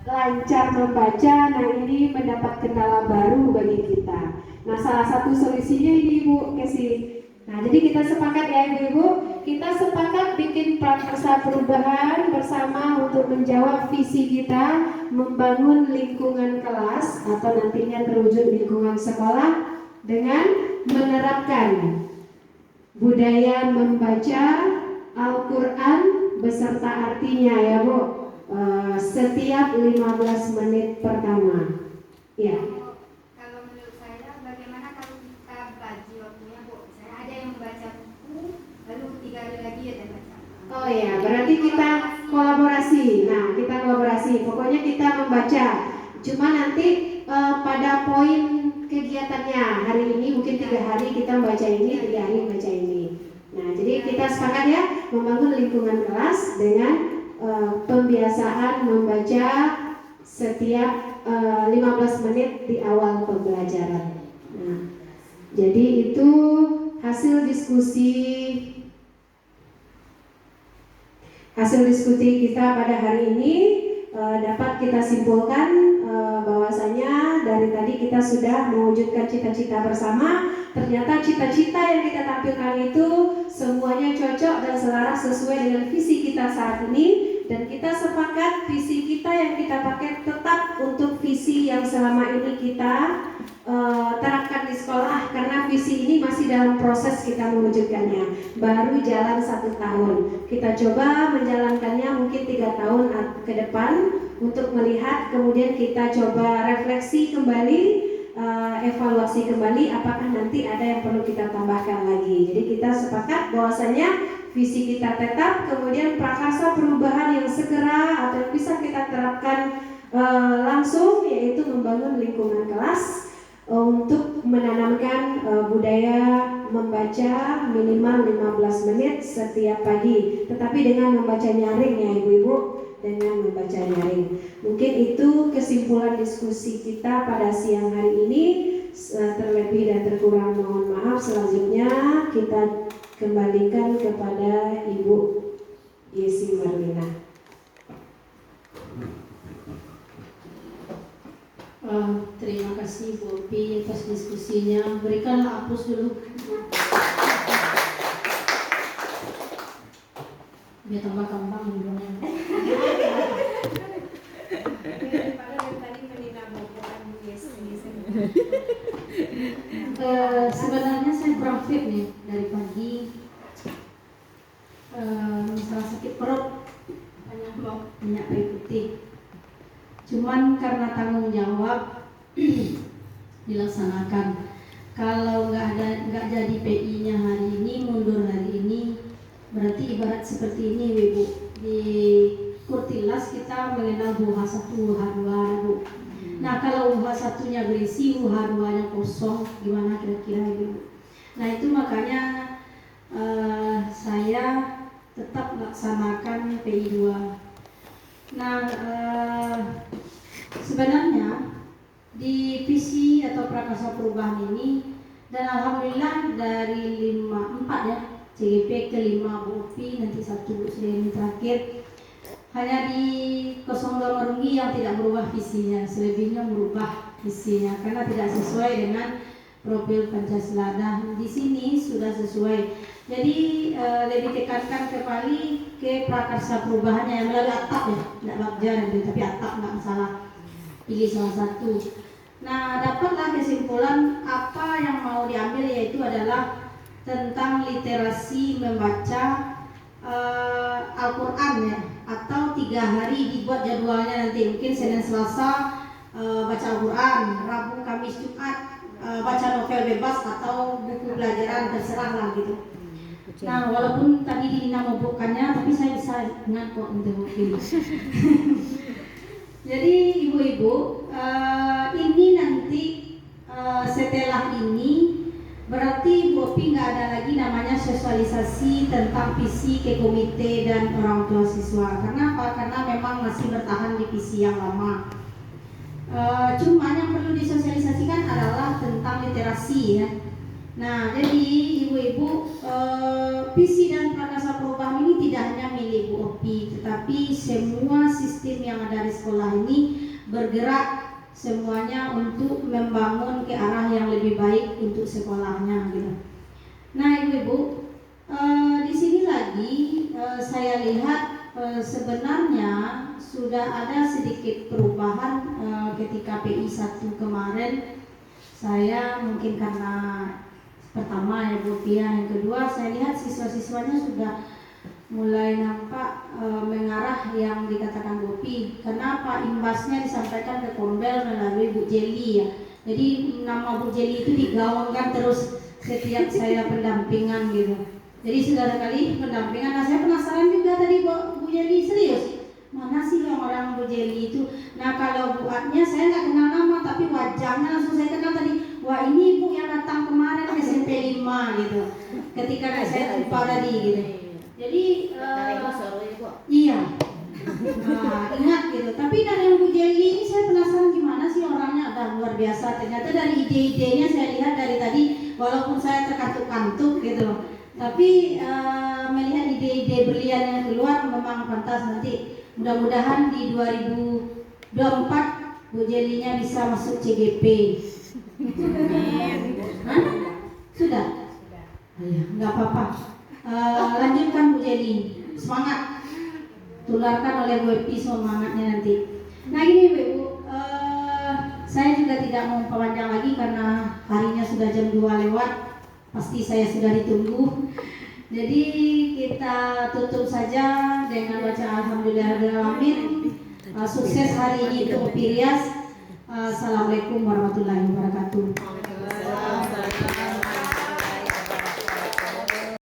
Speaker 3: lancar membaca, nah ini mendapat kendala baru bagi kita. Nah, salah satu solusinya ini Ibu Kesi. Nah, jadi kita sepakat ya Ibu-ibu, kita sepakat bikin prakarsa perubahan bersama untuk menjawab visi kita membangun lingkungan kelas atau nantinya terwujud lingkungan sekolah dengan menerapkan budaya membaca Al-Quran beserta artinya ya Bu, setiap 15 menit pertama. Ya.
Speaker 8: Kalau menurut saya, bagaimana kalau kita bagi waktunya Bu? Misalnya ada yang membaca buku, lalu 3 hari lagi ada baca.
Speaker 3: Oh ya, berarti kita kolaborasi. Nah, kita kolaborasi. Pokoknya kita membaca. Cuma nanti pada poin kegiatannya hari ini mungkin 3 hari kita membaca ini, 3 hari membaca ini. Nah, jadi kita sepakat ya membangun lingkungan kelas dengan pembiasaan membaca setiap 15 menit di awal pembelajaran. Nah, jadi itu hasil diskusi kita pada hari ini. dapat kita simpulkan bahwasanya dari tadi kita sudah mewujudkan cita-cita bersama. Ternyata cita-cita yang kita tampilkan itu semuanya cocok dan selaras sesuai dengan visi kita saat ini, dan kita sepakat visi kita yang kita pakai tetap untuk visi yang selama ini kita terapkan di sekolah, karena visi ini masih dalam proses kita mewujudkannya, baru jalan 1 tahun. Kita coba menjalankannya mungkin 3 tahun ke depan untuk melihat, kemudian kita coba refleksi kembali, evaluasi kembali apakah nanti ada yang perlu kita tambahkan lagi. Jadi kita sepakat bahwasanya visi kita tetap, kemudian prakarsa perubahan yang segera atau yang bisa kita terapkan langsung, yaitu membangun lingkungan kelas untuk menanamkan budaya membaca minimal 15 menit setiap pagi, tetapi dengan membaca nyaring ya ibu-ibu, dengan membaca nyaring. Mungkin itu kesimpulan diskusi kita pada siang hari ini. Terlebih dan terkurang mohon maaf. Selanjutnya kita kembalikan kepada Ibu Yesi Marlina.
Speaker 1: Terima kasih Bu Opi atas diskusinya. Berikanlah hapus dulu biar tambah gampang hidungnya. Sebenarnya saya kurang fit nih dari pagi. Masalah sakit perut, banyak minyak kayu putih. Cuman karena tanggung jawab dilaksanakan. Kalau nggak jadi PI-nya hari ini, mundur hari ini, berarti ibarat seperti ini Ibu. Di Kurtilas kita mengenal UH1, UH2 Bu. Nah kalau UH1-nya berisi, UH2-nya kosong, gimana kira-kira Ibu? Nah itu makanya saya tetap melaksanakan PI2. Nah sebenarnya di visi atau prakarsa perubahan ini, dan alhamdulillah dari 4 ya, CGP ke 5 Bu Upi, nanti 1 Bu Sri terakhir, hanya di 02 Merunggi yang tidak berubah visinya, selebihnya merubah visinya karena tidak sesuai dengan profil Pancasila. Nah di sini sudah sesuai. Jadi lebih tekankan kembali ke prakarsa perubahannya yang melalui atap ya, tidak bagja tapi atap, nggak masalah, pilih salah satu. Nah dapatlah kesimpulan apa yang mau diambil, yaitu adalah tentang literasi membaca Al-Quran ya, atau 3 hari dibuat jadwalnya nanti, mungkin Senin Selasa baca Al-Quran, Rabu Kamis Jumat baca novel bebas atau buku pelajaran, terserah lah gitu. Nah walaupun tadi Dina membukannya, tapi saya bisa ingat kok untuk mungkin. Jadi ibu-ibu, ini nanti setelah ini berarti Bu Opi nggak ada lagi namanya sosialisasi tentang visi ke komite dan orang tua siswa. Karena apa? Karena memang masih bertahan di visi yang lama. Cuma yang perlu disosialisasikan adalah tentang literasi ya. Nah jadi ibu-ibu, visi dan prakarsa perubahan ini tidak hanya milik Bu Opi, tetapi semua sistem yang ada di sekolah ini bergerak semuanya untuk membangun ke arah yang lebih baik untuk sekolahnya gitu. Nah ibu-ibu, di sini lagi saya lihat sebenarnya sudah ada sedikit perubahan ketika PI 1 kemarin. Saya mungkin karena pertama ya Bu Pia, yang kedua saya lihat siswa-siswanya sudah mulai nampak mengarah yang dikatakan Bu Pi. Kenapa? Imbasnya disampaikan ke Kombel melalui Bu Jeli ya. Jadi nama Bu Jeli itu digaungkan terus setiap saya pendampingan gitu. Jadi segala kali pendampingan. Nah saya penasaran juga tadi Bu Jeli, serius mana sih orang Bu Jeli itu? Nah kalau Bu Atnya saya nggak kenal nama, tapi wajahnya langsung saya kenal tadi. Wah ini Bu yang datang kemarin SMP 5 gitu. Ketika saya lupa tadi gitu. Jadi iya, ingat gitu. Tapi dari yang Bu Jeli ini saya penasaran gimana sih orangnya, ada luar biasa. Ternyata dari ide-idenya saya lihat dari tadi, walaupun saya terkantuk-kantuk gitu, tapi melihat ide-ide berlian yang keluar memang pantas nanti Mudah-mudahan di 2024 Bu Jelinya bisa masuk CGP. Hah? Sudah? Oh, ya, nggak apa-apa. Lanjutkan Bu Jeli, semangat. Tularkan oleh Bu Epi semangatnya nanti. Nah ini Bu, saya juga tidak mau panjang lagi karena harinya sudah jam 2 lewat. Pasti saya sudah ditunggu. Jadi kita tutup saja dengan baca Alhamdulillahirrahmanirrahim. Sukses hari ini untuk Opirias. Assalamualaikum warahmatullahi wabarakatuh.